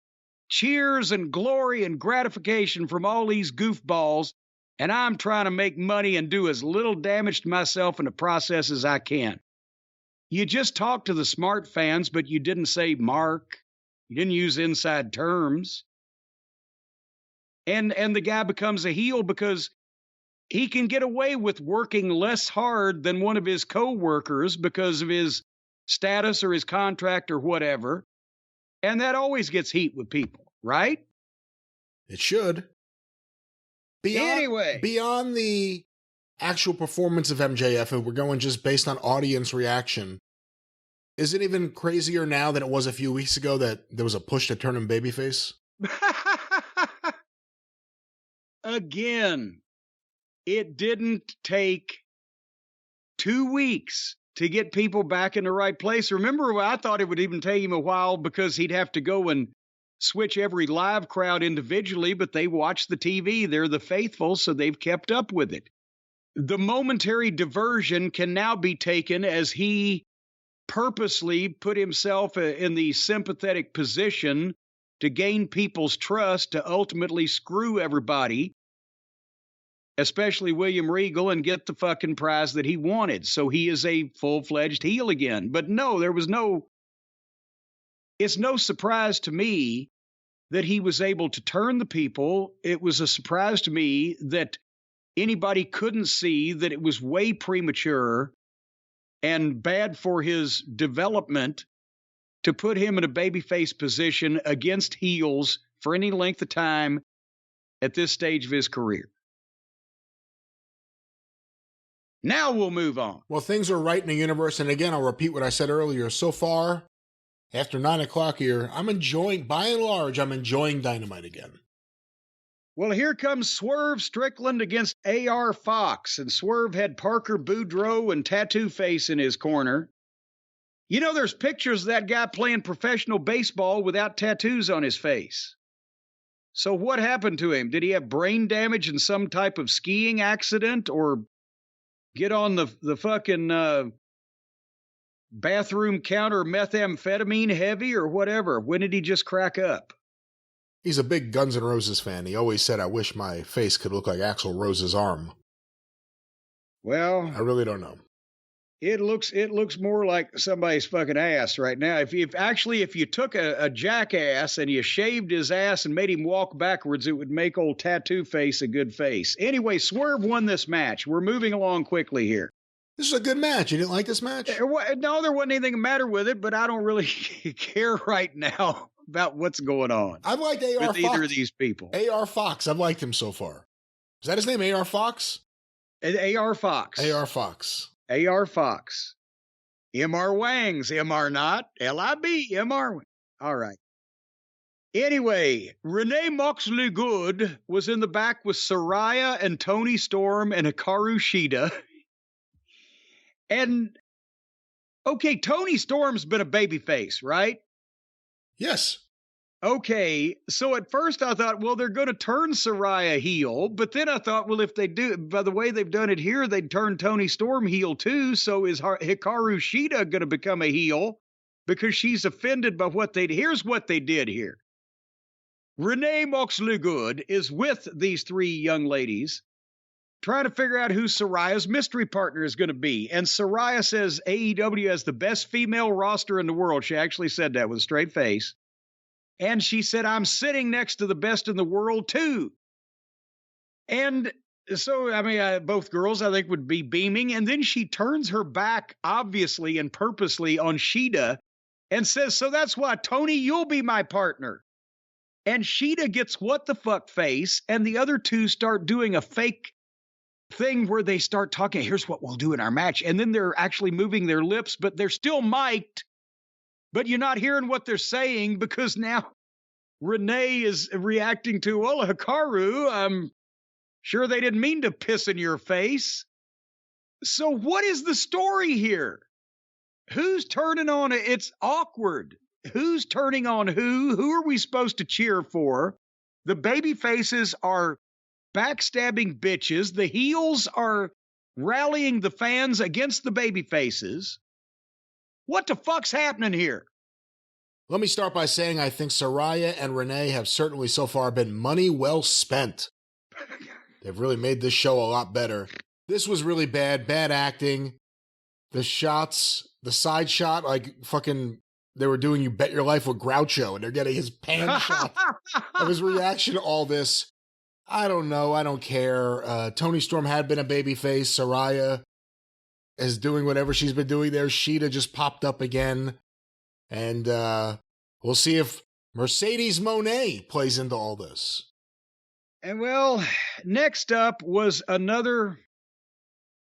cheers and glory and gratification from all these goofballs, and I'm trying to make money and do as little damage to myself in the process as I can. You just talked to the smart fans, but you didn't say mark. You didn't use inside terms. And the guy becomes a heel because he can get away with working less hard than one of his co-workers because of his status or his contract or whatever. And that always gets heat with people, right? It should. Beyond the actual performance of MJF, if we're going just based on audience reaction, is it even crazier now than it was a few weeks ago that there was a push to turn him babyface? Again, it didn't take 2 weeks to get people back in the right place. Remember, I thought it would even take him a while because he'd have to go and switch every live crowd individually, but they watch the TV. They're the faithful, so they've kept up with it. The momentary diversion can now be taken as he purposely put himself in the sympathetic position to gain people's trust to ultimately screw everybody, especially William Regal, and get the fucking prize that he wanted. So he is a full-fledged heel again. But no, it's no surprise to me that he was able to turn the people. It was a surprise to me that anybody couldn't see that it was way premature and bad for his development to put him in a babyface position against heels for any length of time at this stage of his career. Now we'll move on. Well, things are right in the universe. And again, I'll repeat what I said earlier. So far, after 9 o'clock here, by and large, I'm enjoying Dynamite again. Well, here comes Swerve Strickland against A.R. Fox. And Swerve had Parker Boudreaux and Tattoo Face in his corner. You know, there's pictures of that guy playing professional baseball without tattoos on his face. So what happened to him? Did he have brain damage in some type of skiing accident or get on the fucking bathroom counter methamphetamine heavy or whatever? When did he just crack up? He's a big Guns N' Roses fan. He always said, I wish my face could look like Axl Rose's arm. Well, I really don't know. It looks more like somebody's fucking ass right now. If you took a jackass and you shaved his ass and made him walk backwards, it would make old Tattoo Face a good face. Anyway, Swerve won this match. We're moving along quickly here. This is a good match. You didn't like this match? No, there wasn't anything the matter with it, but I don't really care right now about what's going on. I've liked A.R. Fox. With either of these people. A.R. Fox. I've liked him so far. Is that his name, A.R. Fox? A.R. Fox. A.R. Fox. A.R. Fox. M.R. Wangs. M.R. not. L.I.B. M.R. All right. Anyway, Renee Moxley Good was in the back with Saraya and Toni Storm and Hikaru Shida. And, okay, Toni Storm's been a babyface, right? Yes. Okay, so at first I thought, well, they're going to turn Saraya heel, but then I thought, well, if they do, by the way they've done it here, they'd turn Toni Storm heel too, so is Hikaru Shida going to become a heel because she's offended by what they did? Here's what they did here. Renee Moxley Good is with these three young ladies, trying to figure out who Saraya's mystery partner is going to be. And Saraya says AEW has the best female roster in the world. She actually said that with a straight face. And she said, I'm sitting next to the best in the world, too. And so, I mean, both girls, I think, would be beaming. And then she turns her back, obviously and purposely, on Shida and says, so that's why, Tony, you'll be my partner. And Shida gets what the fuck face, and the other two start doing a fake thing where they start talking, here's what we'll do in our match. And then they're actually moving their lips, but they're still mic'd. But you're not hearing what they're saying because now Renee is reacting to, well, Hikaru, I'm sure they didn't mean to piss in your face. So what is the story here? Who's turning on it? It's awkward. Who's turning on who? Who are we supposed to cheer for? The baby faces are backstabbing bitches. The heels are rallying the fans against the baby faces. What the fuck's happening here? Let me start by saying I think Saraya and Renee have certainly so far been money well spent. They've really made this show a lot better. This was really bad acting. The shots, the side shot, like fucking, they were doing You Bet Your Life with Groucho, and they're getting his pan shot of his reaction to all this. I don't know. I don't care. Toni Storm had been a babyface. Saraya is doing whatever she's been doing there. Shida just popped up again. And we'll see if Mercedes Moné plays into all this. And well, next up was another.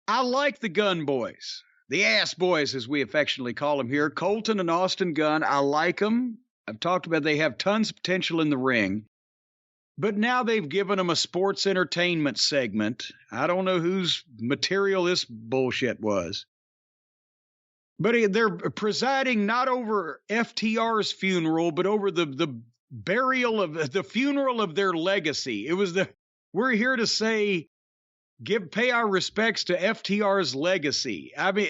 I like the Gunn boys. The ass boys, as we affectionately call them here. Colton and Austin Gunn. I like them. I've talked about they have tons of potential in the ring. But now they've given them a sports entertainment segment. I don't know whose material this bullshit was. But they're presiding not over FTR's funeral, but over the burial of the funeral of their legacy. It was we're here to say, pay our respects to FTR's legacy. I mean,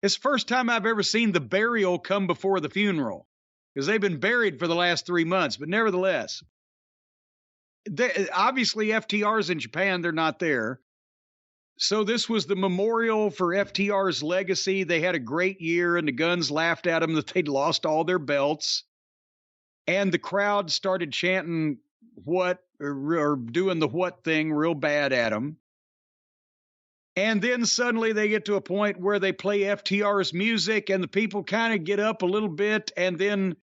it's the first time I've ever seen the burial come before the funeral because they've been buried for the last 3 months. But nevertheless, obviously FTR's in Japan. They're not there. So this was the memorial for FTR's legacy. They had a great year, and the Guns laughed at them that they'd lost all their belts. And the crowd started chanting what, or doing the what thing real bad at them. And then suddenly they get to a point where they play FTR's music, and the people kind of get up a little bit, and then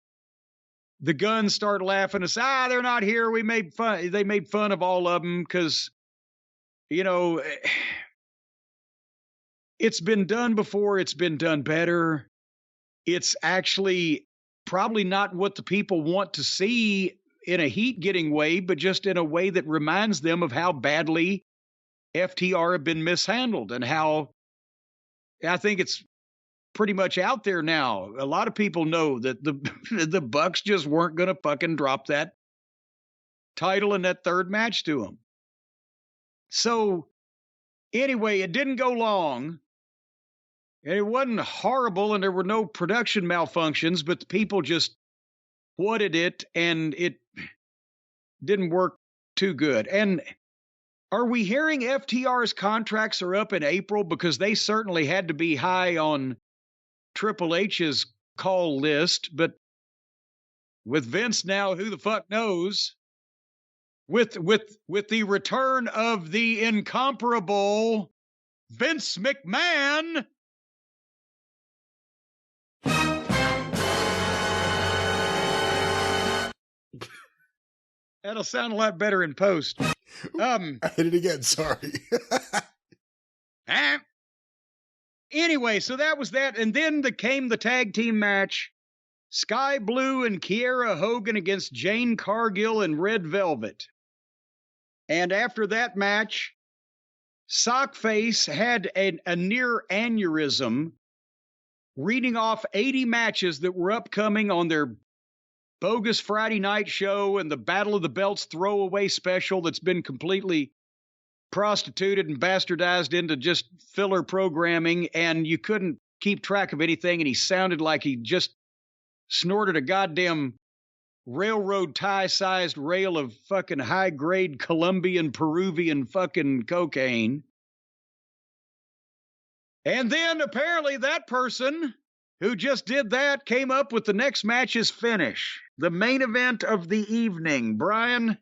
the Guns start laughing and say, they're not here. We made fun. They made fun of all of them because, you know, it's been done before. It's been done better. It's actually probably not what the people want to see in a heat-getting way, but just in a way that reminds them of how badly FTR have been mishandled and how I think it's pretty much out there now. A lot of people know that the Bucks just weren't going to fucking drop that title in that third match to them. So anyway, it didn't go long. And it wasn't horrible, and there were no production malfunctions, but the people just wanted it, and it didn't work too good. And are we hearing FTR's contracts are up in April? Because they certainly had to be high on Triple H's call list, but with Vince now, who the fuck knows? With the return of the incomparable Vince McMahon. That'll sound a lot better in post. I hit it again. Sorry. Anyway, so that was that. And then came the tag team match. Sky Blue and Kiera Hogan against Jane Cargill and Red Velvet. And after that match, Sockface had a near aneurysm reading off 80 matches that were upcoming on their bogus Friday night show and the Battle of the Belts throwaway special that's been completely prostituted and bastardized into just filler programming, and you couldn't keep track of anything, and he sounded like he just snorted a goddamn railroad tie-sized rail of fucking high-grade Colombian, Peruvian fucking cocaine. And then apparently that person who just did that came up with the next match's finish. The main event of the evening, Brian.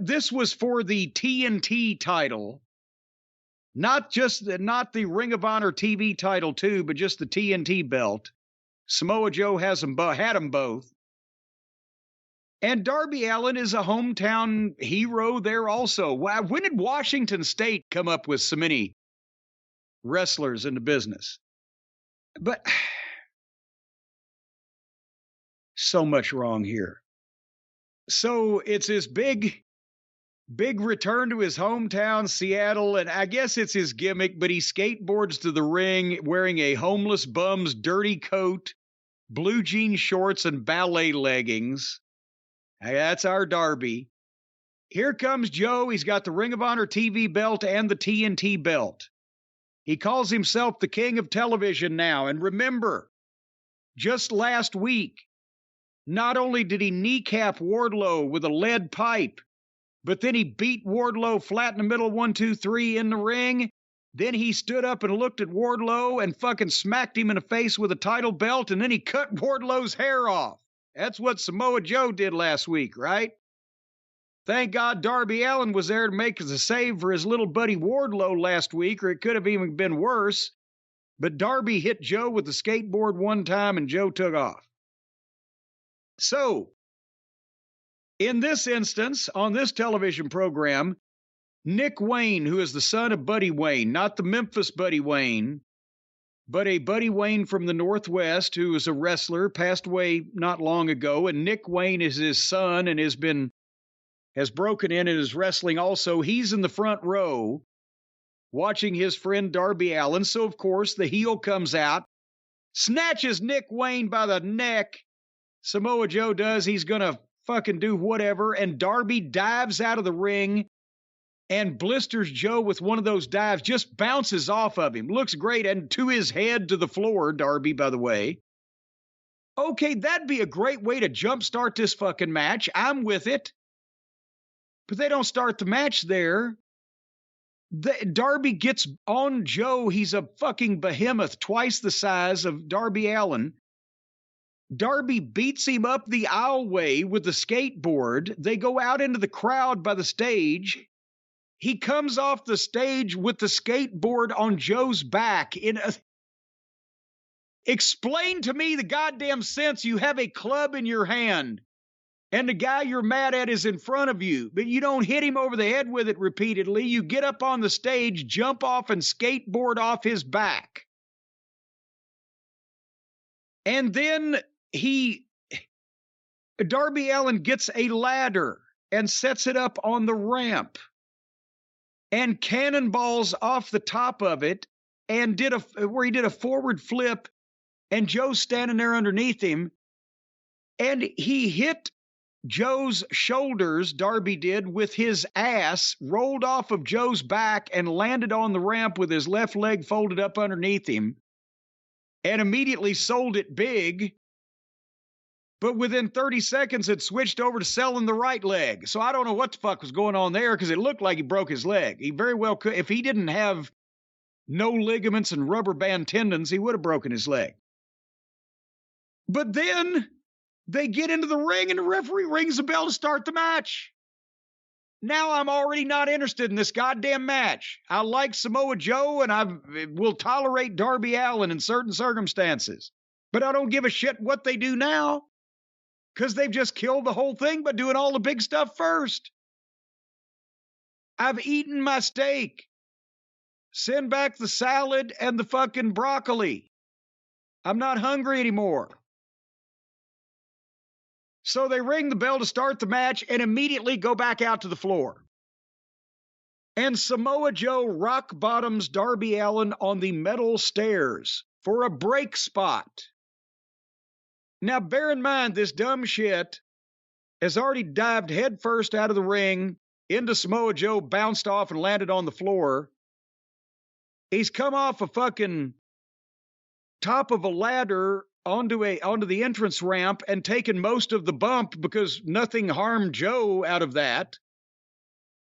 This was for the TNT title. Not the Ring of Honor TV title too, but just the TNT belt. Samoa Joe had them both. And Darby Allin is a hometown hero there also. When did Washington State come up with so many wrestlers in the business? But so much wrong here. So it's his big return to his hometown, Seattle, and I guess it's his gimmick, but he skateboards to the ring wearing a homeless bum's dirty coat, blue jean shorts, and ballet leggings. That's our Darby. Here comes Joe. He's got the Ring of Honor TV belt and the TNT belt. He calls himself the king of television now. And remember, just last week, not only did he kneecap Wardlow with a lead pipe, but then he beat Wardlow flat in the middle, 1, 2, 3 in the ring. Then he stood up and looked at Wardlow and fucking smacked him in the face with a title belt, and then he cut Wardlow's hair off. That's what Samoa Joe did last week, right? Thank God Darby Allin was there to make us a save for his little buddy Wardlow last week, or it could have even been worse. But Darby hit Joe with the skateboard one time, and Joe took off. So, in this instance, on this television program, Nick Wayne, who is the son of Buddy Wayne, not the Memphis Buddy Wayne, but a Buddy Wayne from the Northwest who is a wrestler, passed away not long ago, and Nick Wayne is his son and has broken in and is wrestling also. He's in the front row watching his friend Darby Allin. So, of course, the heel comes out, snatches Nick Wayne by the neck. Samoa Joe does. He's going to fucking do whatever. And Darby dives out of the ring and blisters Joe with one of those dives, just bounces off of him. Looks great. And to his head, to the floor, Darby, by the way. Okay, that'd be a great way to jumpstart this fucking match. I'm with it. But they don't start the match there. Darby gets on Joe. He's a fucking behemoth, twice the size of Darby Allin. Darby beats him up the aisleway with the skateboard. They go out into the crowd by the stage. He comes off the stage with the skateboard on Joe's back. Explain to me the goddamn sense. You have a club in your hand, and the guy you're mad at is in front of you, but you don't hit him over the head with it repeatedly. You get up on the stage, jump off, and skateboard off his back. And then Darby Allin gets a ladder and sets it up on the ramp and cannonballs off the top of it and where he did a forward flip, and Joe's standing there underneath him, and he hit Joe's shoulders, Darby did, with his ass, rolled off of Joe's back and landed on the ramp with his left leg folded up underneath him, and immediately sold it big. But within 30 seconds, it switched over to selling the right leg. So I don't know what the fuck was going on there, because it looked like he broke his leg. He very well could. If he didn't have no ligaments and rubber band tendons, he would have broken his leg. But then they get into the ring, and the referee rings the bell to start the match. Now I'm already not interested in this goddamn match. I like Samoa Joe, and I will tolerate Darby Allin in certain circumstances. But I don't give a shit what they do now, because they've just killed the whole thing by doing all the big stuff first. I've eaten my steak. Send back the salad and the fucking broccoli. I'm not hungry anymore. So they ring the bell to start the match and immediately go back out to the floor. And Samoa Joe rock bottoms Darby Allin on the metal stairs for a break spot. Now, bear in mind, this dumb shit has already dived headfirst out of the ring into Samoa Joe, bounced off and landed on the floor. He's come off a fucking top of a ladder onto the entrance ramp and taken most of the bump because nothing harmed Joe out of that.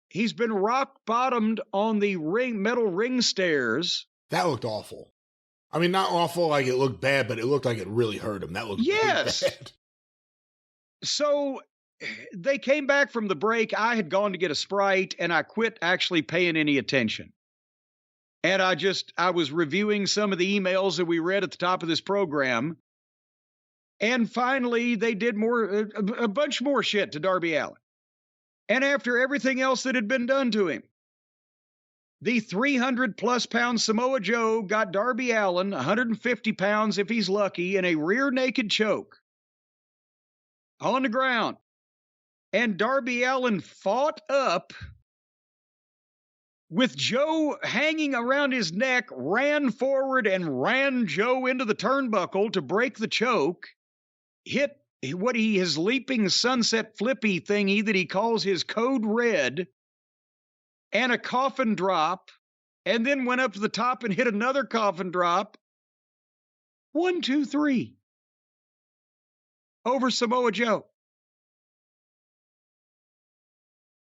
He's been rock bottomed on the metal ring stairs. That looked awful. I mean, not awful like it looked bad, but it looked like it really hurt him. That looked really bad. So they came back from the break. I had gone to get a Sprite, and I quit actually paying any attention. And I was reviewing some of the emails that we read at the top of this program. And finally, they did a bunch more shit to Darby Allin. And after everything else that had been done to him, the 300-plus pound Samoa Joe got Darby Allin, 150 pounds if he's lucky, in a rear naked choke on the ground. And Darby Allin fought up with Joe hanging around his neck, ran forward and ran Joe into the turnbuckle to break the choke, hit his leaping sunset flippy thingy that he calls his code red, and a coffin drop, and then went up to the top and hit another coffin drop. 1, 2, 3. Over Samoa Joe.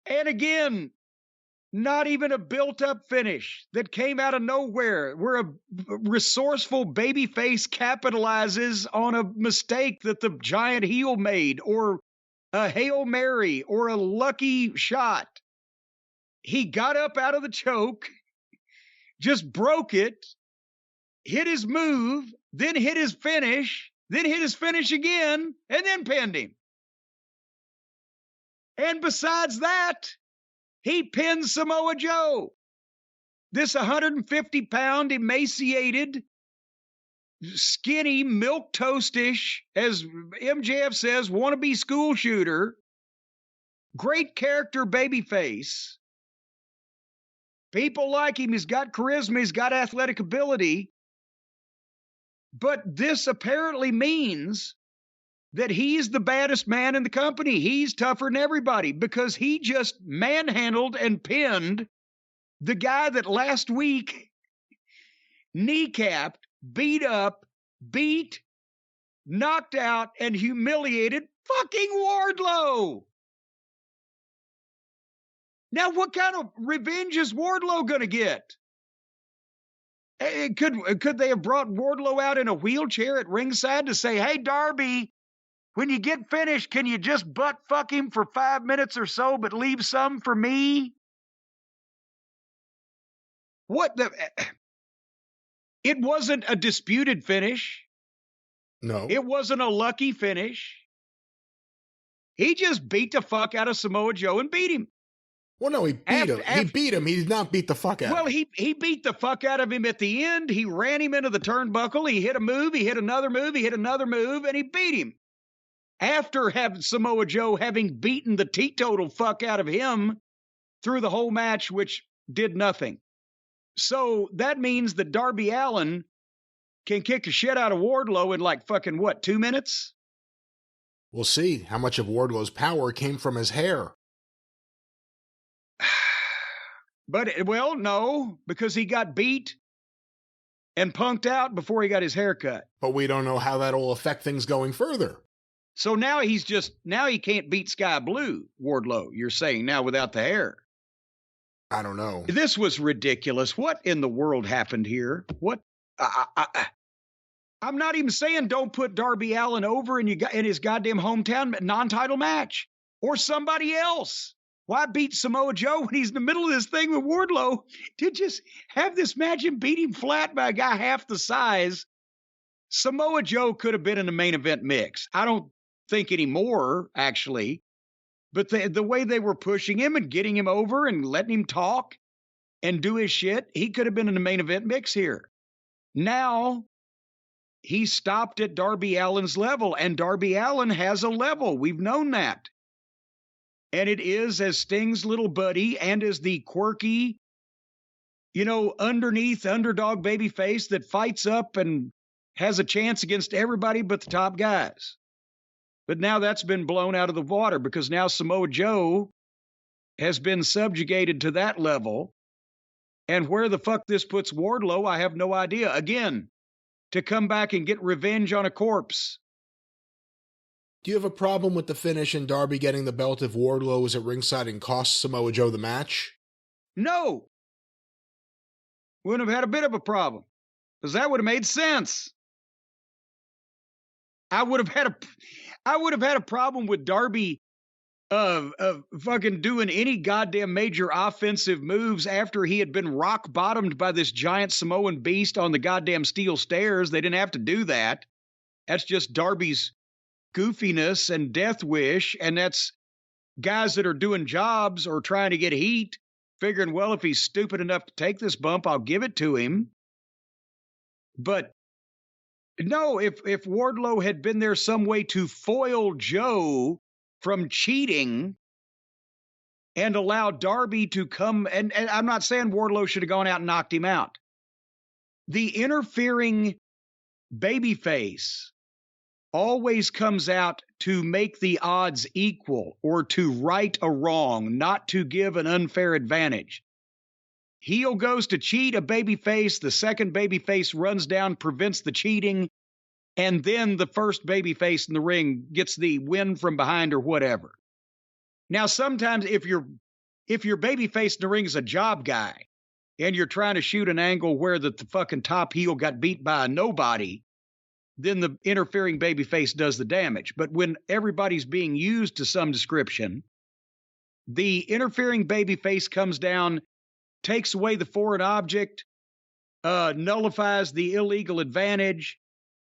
And again, not even a built-up finish that came out of nowhere, where a resourceful babyface capitalizes on a mistake that the giant heel made, or a Hail Mary, or a lucky shot. He got up out of the choke, just broke it, hit his move, then hit his finish, then hit his finish again, and then pinned him. And besides that, he pinned Samoa Joe. This 150-pound, emaciated, skinny, milquetoast-ish, as MJF says, wannabe school shooter, great character babyface. People like him. He's got charisma. He's got athletic ability. But this apparently means that he's the baddest man in the company. He's tougher than everybody because he just manhandled and pinned the guy that last week kneecapped, beat up, knocked out, and humiliated fucking Wardlow. Now, what kind of revenge is Wardlow going to get? Could they have brought Wardlow out in a wheelchair at ringside to say, hey, Darby, when you get finished, can you just butt fuck him for 5 minutes or so, but leave some for me? It wasn't a disputed finish. No. It wasn't a lucky finish. He just beat the fuck out of Samoa Joe and beat him. Well, no, he beat him. He beat him. He did not beat the fuck out of him. Well, he beat the fuck out of him at the end. He ran him into the turnbuckle. He hit a move. He hit another move. He hit another move, and he beat him. After having Samoa Joe having beaten the teetotal fuck out of him through the whole match, which did nothing. So that means that Darby Allin can kick the shit out of Wardlow in like fucking, 2 minutes? We'll see how much of Wardlow's power came from his hair. But, well, no, because he got beat and punked out before he got his hair cut. But we don't know how that'll affect things going further. So now he can't beat Sky Blue, Wardlow, you're saying, now without the hair. I don't know. This was ridiculous. What in the world happened here? What? I'm not even saying don't put Darby Allin over in his goddamn hometown non-title match. Or somebody else. Why beat Samoa Joe when he's in the middle of this thing with Wardlow to just have this match and beat him flat by a guy half the size? Samoa Joe could have been in the main event mix. I don't think anymore, actually. But the way they were pushing him and getting him over and letting him talk and do his shit, he could have been in the main event mix here. Now, he stopped at Darby Allin's level, and Darby Allin has a level. We've known that. And it is as Sting's little buddy and as the quirky, underneath underdog baby face that fights up and has a chance against everybody but the top guys. But now that's been blown out of the water because now Samoa Joe has been subjugated to that level. And where the fuck this puts Wardlow, I have no idea. Again, to come back and get revenge on a corpse. Do you have a problem with the finish and Darby getting the belt if Wardlow was at ringside and cost Samoa Joe the match? No. Wouldn't have had a bit of a problem, because that would have made sense. I would have had a problem with Darby fucking doing any goddamn major offensive moves after he had been rock bottomed by this giant Samoan beast on the goddamn steel stairs. They didn't have to do that. That's just Darby's goofiness and death wish. And that's guys that are doing jobs or trying to get heat, figuring, well, if he's stupid enough to take this bump, I'll give it to him. But no, if Wardlow had been there some way to foil Joe from cheating and allow Darby to come, and I'm not saying Wardlow should have gone out and knocked him out. The interfering babyface always comes out to make the odds equal or to right a wrong, not to give an unfair advantage. Heel goes to cheat a babyface, the second babyface runs down, prevents the cheating, and then the first babyface in the ring gets the win from behind or whatever. Now, sometimes if your babyface in the ring is a job guy and you're trying to shoot an angle where the fucking top heel got beat by a nobody, then the interfering babyface does the damage. But when everybody's being used to some description, the interfering babyface comes down, takes away the foreign object, nullifies the illegal advantage,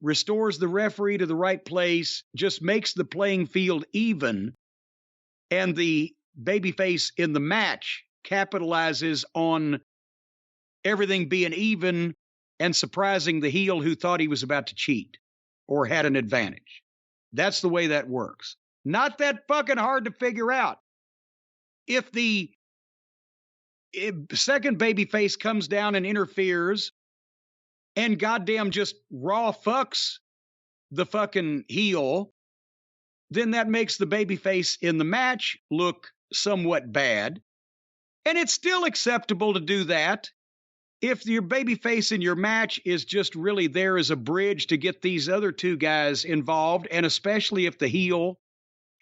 restores the referee to the right place, just makes the playing field even, and the babyface in the match capitalizes on everything being even and surprising the heel who thought he was about to cheat or had an advantage. That's the way that works. Not that fucking hard to figure out. If the second babyface comes down and interferes and goddamn just raw fucks the fucking heel, then that makes the babyface in the match look somewhat bad. And it's still acceptable to do that if your babyface in your match is just really there as a bridge to get these other two guys involved, and especially if the heel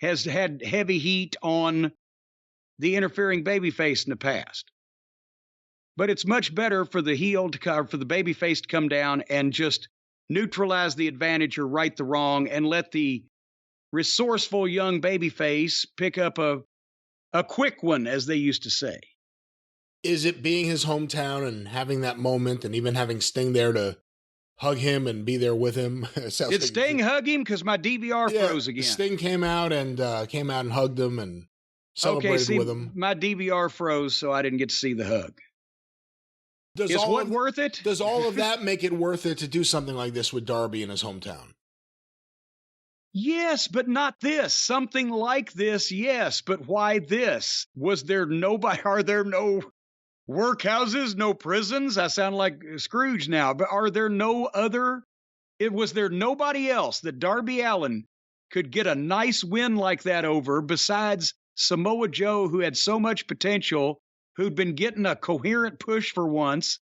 has had heavy heat on the interfering babyface in the past. But it's much better for the heel for the babyface to come down and just neutralize the advantage or right the wrong and let the resourceful young babyface pick up a quick one, as they used to say. Is it being his hometown and having that moment and even having Sting there to hug him and be there with him? Did Sting hug him? Because my DVR froze again. Sting came out and hugged him and celebrated with him. My DVR froze, so I didn't get to see the hug. Is what worth it? Does all of that make it worth it to do something like this with Darby in his hometown? Yes, but not this. Something like this, yes, but why this? Are there no workhouses, no prisons? I sound like Scrooge now, but was there nobody else that Darby Allin could get a nice win like that over besides Samoa Joe, who had so much potential, who'd been getting a coherent push for once,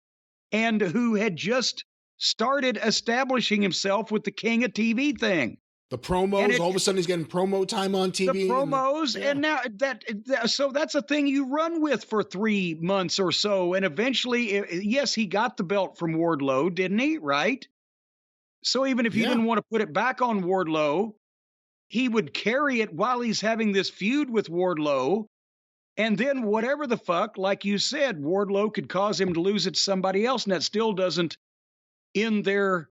and who had just started establishing himself with the King of TV thing? The promos, all of a sudden he's getting promo time on TV. The promos, and now so that's a thing you run with for 3 months or so, and eventually, yes, he got the belt from Wardlow, didn't he? Right? So even if you didn't want to put it back on Wardlow, he would carry it while he's having this feud with Wardlow, and then whatever the fuck, like you said, Wardlow could cause him to lose it to somebody else, and that still doesn't end their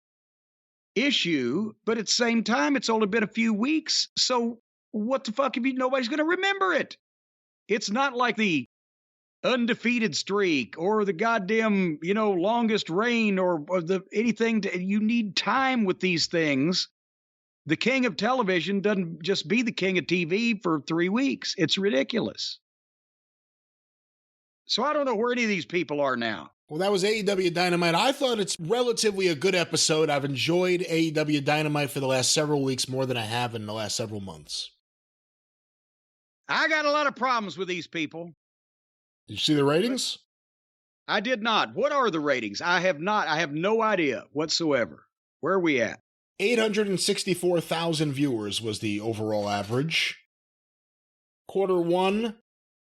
issue, but at the same time, it's only been a few weeks. So what the fuck nobody's going to remember it? It's not like the undefeated streak or the goddamn, longest reign or anything. You need time with these things. The king of television doesn't just be the king of TV for 3 weeks. It's ridiculous. So I don't know where any of these people are now. Well, that was AEW Dynamite. I thought it's relatively a good episode. I've enjoyed AEW Dynamite for the last several weeks more than I have in the last several months. I got a lot of problems with these people. Did you see the ratings? I did not. What are the ratings? I have not. I have no idea whatsoever. Where are we at? 864,000 viewers was the overall average. Quarter 1,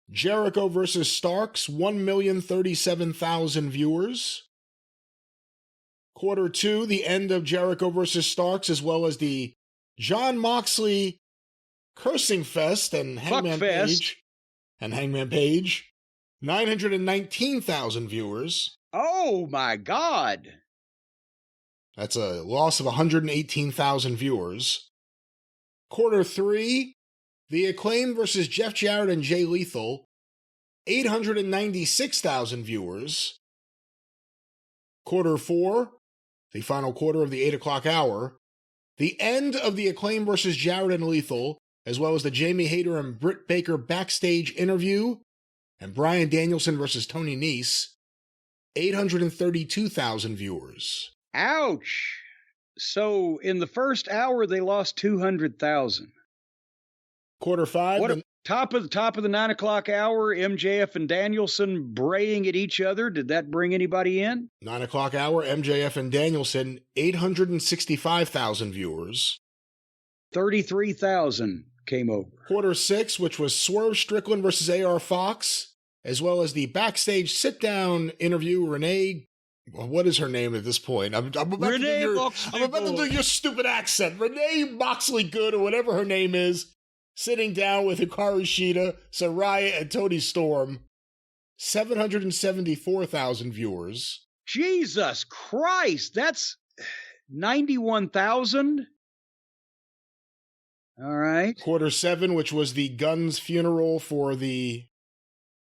Jericho versus Starks, 1,037,000 viewers. Quarter 2, the end of Jericho versus Starks, as well as the Jon Moxley Cursing Fest and Hangman Page. 919,000 viewers. Oh my God. That's a loss of 118,000 viewers. Quarter 3, The Acclaim versus Jeff Jarrett and Jay Lethal, 896,000 viewers. Quarter 4, the final quarter of the 8 o'clock hour, the end of The Acclaim versus Jarrett and Lethal, as well as the Jamie Hayter and Britt Baker backstage interview, and Bryan Danielson versus Tony Nese, 832,000 viewers. Ouch. So in the first hour, they lost 200,000. Quarter 5. Top of the 9 o'clock hour, MJF and Danielson braying at each other. Did that bring anybody in? 9 o'clock hour, MJF and Danielson, 865,000 viewers. 33,000 came over. Quarter 6, which was Swerve Strickland versus AR Fox, as well as the backstage sit-down interview, Renee. What is her name at this point? I'm about to do your stupid accent. Renee Moxley Good, or whatever her name is, sitting down with Hikaru Shida, Saraya, and Toni Storm. 774,000 viewers. Jesus Christ, that's 91,000. All right. Quarter 7, which was the Gunn's funeral for the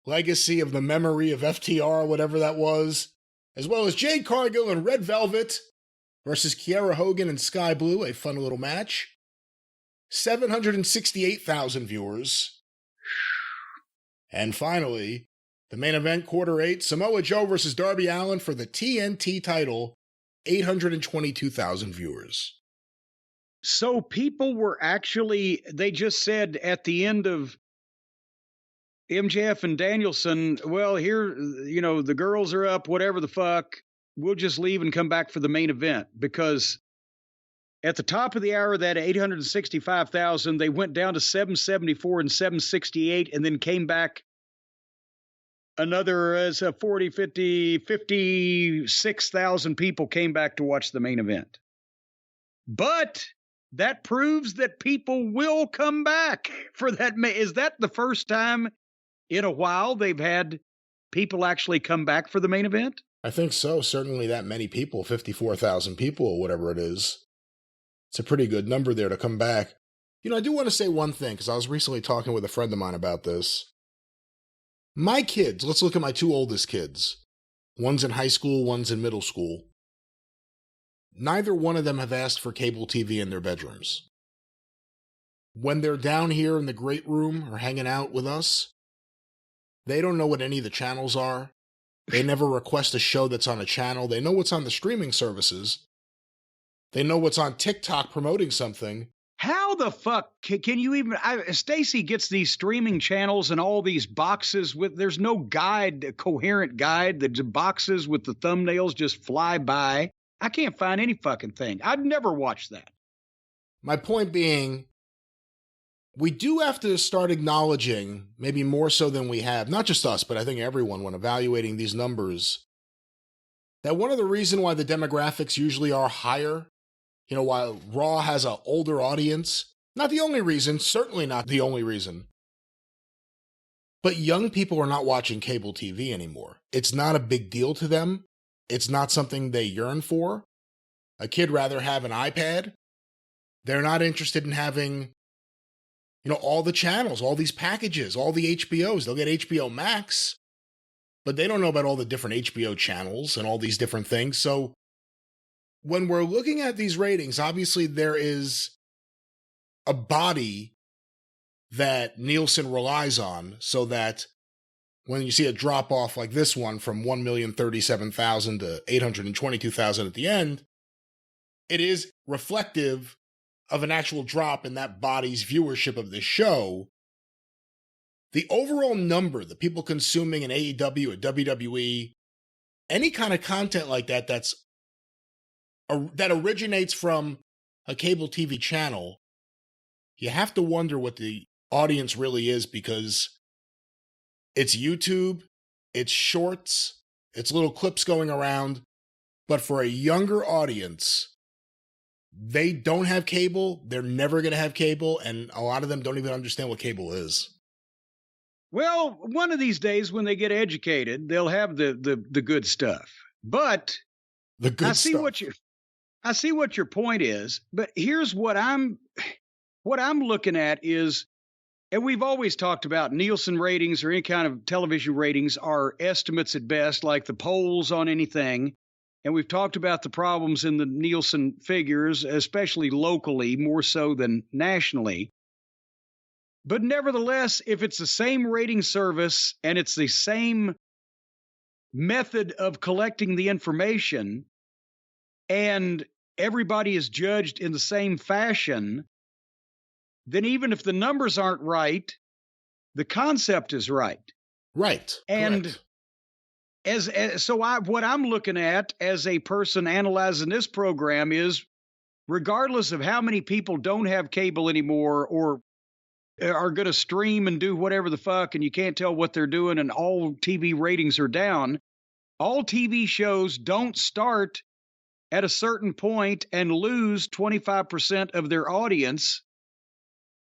legacy of the memory of FTR, whatever that was, as well as Jade Cargill and Red Velvet versus Kiera Hogan and Sky Blue, a fun little match. 768,000 viewers. And finally, the main event, Quarter 8, Samoa Joe versus Darby Allin for the TNT title, 822,000 viewers. So people were actually, they just said at the end of MJF and Danielson, well, here, the girls are up, whatever the fuck. We'll just leave and come back for the main event. Because at the top of the hour, that 865,000, they went down to 774 and 768, and then came back another 40, 50, 56,000 people came back to watch the main event. But that proves that people will come back for that. Is that the first time in a while they've had people actually come back for the main event? I think so. Certainly that many people, 54,000 people or whatever it is. It's a pretty good number there to come back. I do want to say one thing, because I was recently talking with a friend of mine about this. My kids, let's look at my 2 oldest kids. One's in high school, one's in middle school. Neither one of them have asked for cable TV in their bedrooms. When they're down here in the great room or hanging out with us, they don't know what any of the channels are. They never request a show that's on a channel. They know what's on the streaming services. They know what's on TikTok promoting something. How the fuck can you even... Stacy gets these streaming channels and all these boxes with... There's no guide, a coherent guide. The boxes with the thumbnails just fly by. I can't find any fucking thing. I've never watched that. My point being, we do have to start acknowledging, maybe more so than we have, not just us, but I think everyone, when evaluating these numbers, that one of the reasons why the demographics usually are higher, while Raw has an older audience, not the only reason, certainly not the only reason, but young people are not watching cable TV anymore. It's not a big deal to them. It's not something they yearn for. A kid rather have an iPad. They're not interested in having, all the channels, all these packages, all the HBOs. They'll get HBO Max, but they don't know about all the different HBO channels and all these different things. So when we're looking at these ratings, obviously there is a body that Nielsen relies on so that when you see a drop off like this one from 1,037,000 to 822,000 at the end, it is reflective of an actual drop in that body's viewership of this show. The overall number, the people consuming an AEW or WWE, any kind of content like that that's that originates from a cable TV channel, you have to wonder what the audience really is, because it's YouTube, it's shorts, it's little clips going around. But for a younger audience, they don't have cable. They're never going to have cable. And a lot of them don't even understand what cable is. Well, one of these days when they get educated, they'll have the good stuff. But the good I see stuff. I see what your point is. But here's what I'm looking at is, and we've always talked about Nielsen ratings or any kind of television ratings are estimates at best, like the polls on anything. And we've talked about the problems in the Nielsen figures, especially locally, more so than nationally. But nevertheless, if it's the same rating service and it's the same method of collecting the information and everybody is judged in the same fashion, then even if the numbers aren't right, the concept is right. Right. And correct. What I'm looking at as a person analyzing this program is, regardless of how many people don't have cable anymore or are going to stream and do whatever the fuck, and you can't tell what they're doing, and all TV ratings are down, all TV shows don't start at a certain point and lose 25% of their audience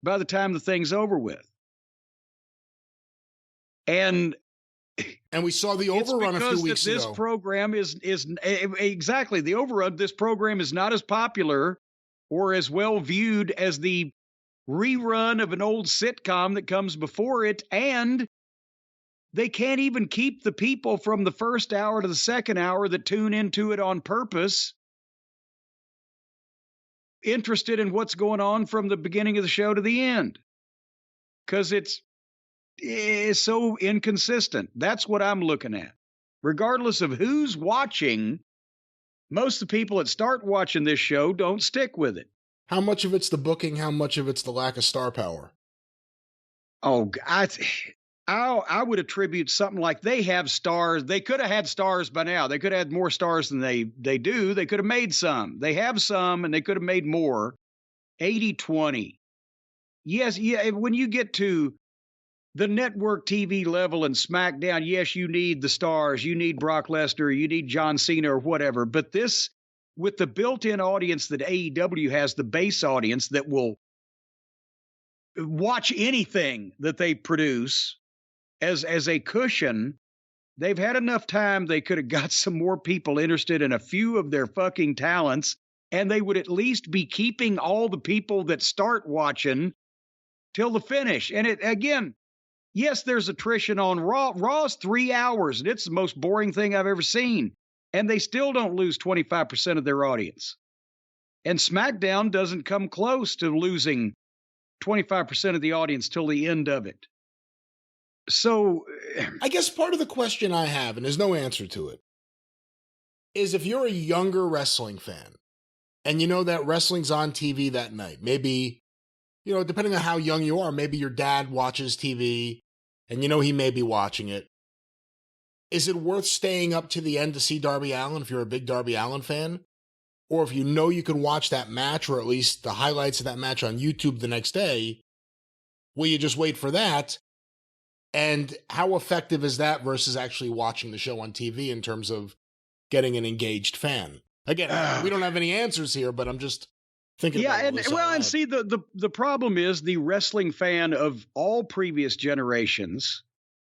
by the time the thing's over with. And we saw the overrun a few weeks ago. This program is exactly the overrun. This program is not as popular or as well viewed as the rerun of an old sitcom that comes before it, and they can't even keep the people from the first hour to the second hour that tune into it on purpose interested in what's going on from the beginning of the show to the end, because it's so inconsistent. That's what I'm looking at. Regardless of who's watching, most of the people that start watching this show don't stick with it. How much of it's the booking? How much of it's the lack of star power? Oh, I would attribute something like they have stars. They could have had stars by now. They could have had more stars than they do. They could have made some. They have some, and they could have made more. 80-20. Yes, yeah. When you get to the network TV level and SmackDown, yes, you need the stars. You need Brock Lesnar. You need John Cena or whatever. But this, with the built-in audience that AEW has, the base audience that will watch anything that they produce as a cushion, they've had enough time. They could have got some more people interested in a few of their fucking talents, and they would at least be keeping all the people that start watching till the finish. And it, again, yes, there's attrition on Raw. Raw's 3 hours, and it's the most boring thing I've ever seen. And they still don't lose 25% of their audience. And SmackDown doesn't come close to losing 25% of the audience till the end of it. So I guess part of the question I have, and there's no answer to it, is if you're a younger wrestling fan and you know that wrestling's on TV that night, maybe, you know, depending on how young you are, maybe your dad watches TV and you know he may be watching it. Is it worth staying up to the end to see Darby Allin if you're a big Darby Allin fan? Or if you know you can watch that match, or at least the highlights of that match on YouTube the next day, will you just wait for that? And how effective is that versus actually watching the show on TV in terms of getting an engaged fan? Again, we don't have any answers here, but I'm just thinking. Yeah, and see, the problem is the wrestling fan of all previous generations,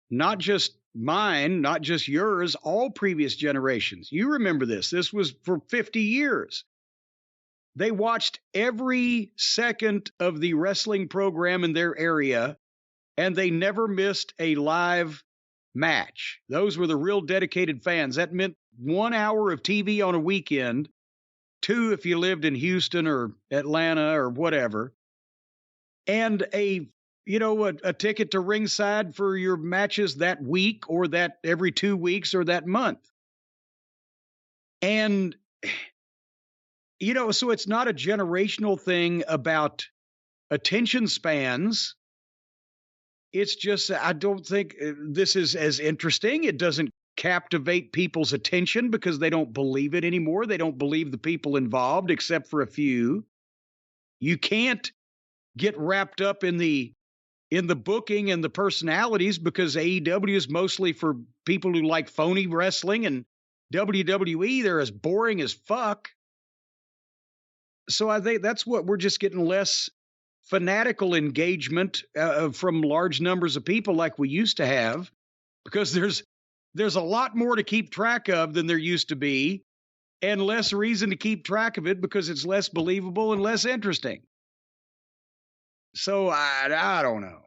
not just mine, not just yours, all previous generations. You remember this. This was for 50 years. They watched every second of the wrestling program in their area, and they never missed a live match. Those were the real dedicated fans. That meant 1 hour of TV on a weekend, 2 if you lived in Houston or Atlanta or whatever, and a ticket to ringside for your matches that week or that every 2 weeks or that month. And, so it's not a generational thing about attention spans. It's just, I don't think this is as interesting. It doesn't captivate people's attention because they don't believe it anymore. They don't believe the people involved, except for a few. You can't get wrapped up in the booking and the personalities because AEW is mostly for people who like phony wrestling, and WWE, they're as boring as fuck. So I think that's what we're just getting less fanatical engagement from large numbers of people like we used to have, because there's a lot more to keep track of than there used to be, and less reason to keep track of it because it's less believable and less interesting. So I don't know.